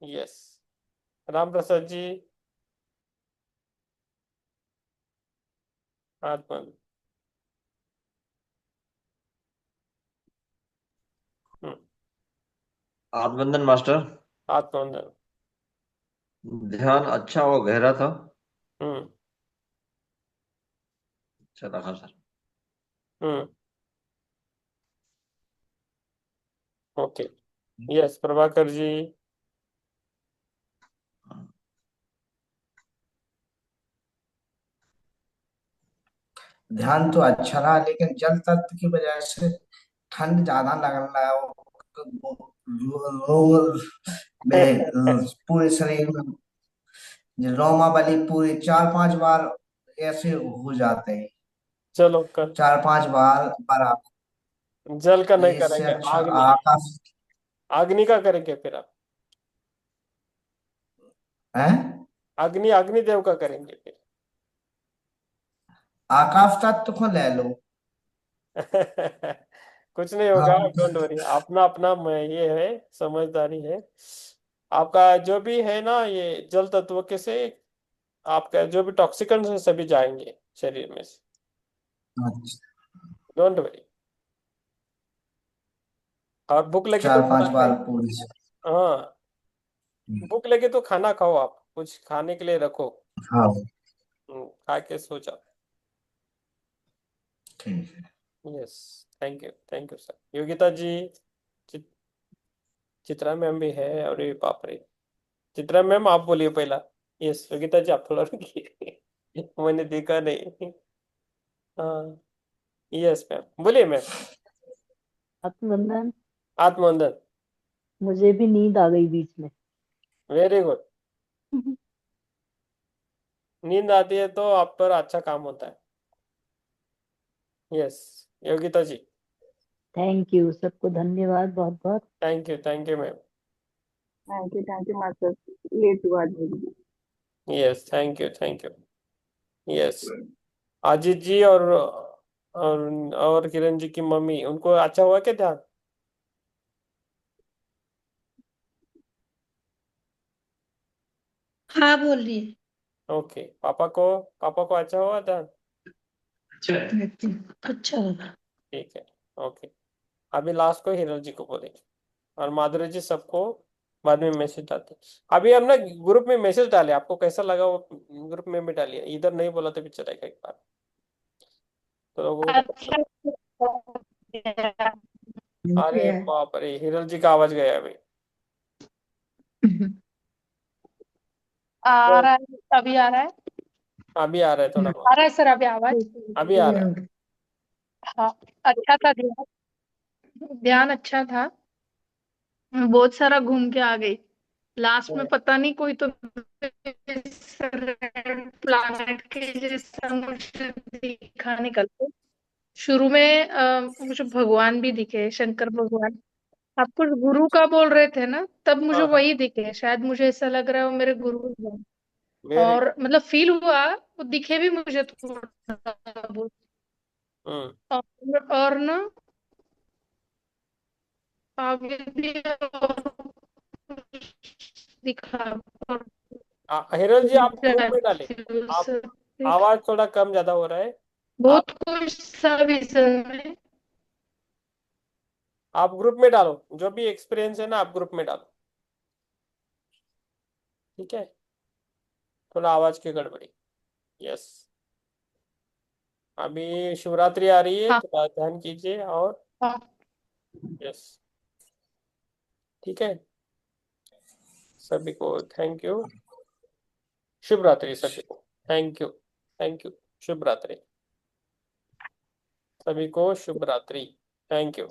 यस, राम प्रसाद जी, हाथ बंद। हम्म, हाथ बंधन मास्टर। हाथ बंद। ध्यान अच्छा और गहरा था। हम्म अच्छा रखा सर। हम्म ओके। यस, प्रभाकर जी। ध्यान तो अच्छा रहा, लेकिन जल तत्व की वजह से ठंड ज्यादा लग रहा है। रोम में, पूरे शरीर में रोमावली पूरे 4-5 बार ऐसे हो जाते हैं। चलो कर, 4-5 बार बराबर। जल का तो नहीं इससे करेंगे, अच्छा अग्नि, आकाश अग्नि का करेंगे फिर आप। है। अग्नि, अग्निदेव का करेंगे फिर। आकाश तत्व को ले लो। कुछ नहीं होगा, हाँ। Don't worry. अपना अपना ये है, समझदारी है आपका। जो भी है ना ये जल तत्व के से आपका जो भी टॉक्सिकन्स है सभी जाएंगे शरीर में से, अच्छा, डोंट वरी। और भूख लगी तो चार खाना पांच बार खाइए। पूरी से। हाँ, भूख लगी तो खाना खाओ, आप कुछ खाने के लिए रखो। हाँ, खा के सो जाओ। ठीक है। Yes, thank you sir. Yogita ji, Chit, Chitra ma'am भी है, अरे बाप रे। चित्रा मैम आप बोलिए पहला। यस, योगिता जी आप थोड़ा रुकिए। मैंने देखा नहीं। हाँ, यस मैम, बोलिए मैम। आत्मबंधन। आत्मवंदन। मुझे भी नींद आ गई बीच में। Very good. नींद आती है तो आप पर अच्छा काम होता है। Yes, Yogita ji. Thank you, सबको धन्यवाद बहुत बहुत। Thank you ma'am. Thank you master. Late हुआ आज मेरी। Yes, thank you. Yes. Ajit ji और किरण जी की मम्मी, उनको अच्छा हुआ क्या ध्यान? हाँ बोलिए। ओके। पापा को अच्छा हुआ ध्यान? अच्छा लगा। ठीक है। ओके। अभी लास्ट को हिरल जी को बोलेंगे और माधुरी जी सबको बाद में मैसेज डालते हैं। अभी हम ना ग्रुप में मैसेज डाले, आपको कैसा लगा वो ग्रुप में भी डालिए, इधर नहीं बोला तो भी चलेगा एक बार, तो लोगों को अच्छा। अरे बाप रे, हिरल जी का आवाज गया अभी। आ तो रहा है, अभी आ रहा है। अभी आ रहा है थोड़ा आ बहुत। रहा है सर अभी आवाज। अभी आ रहा है। हाँ। अच्छा था ध्यान। ध्यान अच्छा था। मैं बहुत सारा घूम के आ गई। लास्ट में पता नहीं कोई तो प्लानट के जैसा मुझे दिखा निकल के। शुरू में मुझे भगवान भी दिखे, शंकर भगवान। आप कुछ गुरु का बोल रहे थे ना, तब मुझे हाँ हाँ। वही दिखे। शायद मुझे ऐसा लग रहा है वो मेरे गुरु हैं। वेरी और मतलब फील हुआ, वो दिखे भी मुझे थोड़ा बहुत। गुड। और ना आगे भी और दिखा। और हिरल जी आप ग्रुप में डाले, जाती हूँ आप सब दिखा। आवाज थोड़ा कम ज्यादा हो रहा है। आप बहुत कुछ सा विजन में। आप ग्रुप में डालो, जो भी एक्सपीरियंस है ना आप ग्रुप में डालो, ठीक है? थोड़ा आवाज की गड़बड़ी। यस। अभी शिवरात्रि आ रही है, हाँ थोड़ा ध्यान कीजिए। और हाँ। यस, ठीक है। सभी को थैंक यू। शुभ रात्रि सभी को। Thank you. Thank you. शुभ रात्रि। सभी को शुभ रात्रि। Thank you.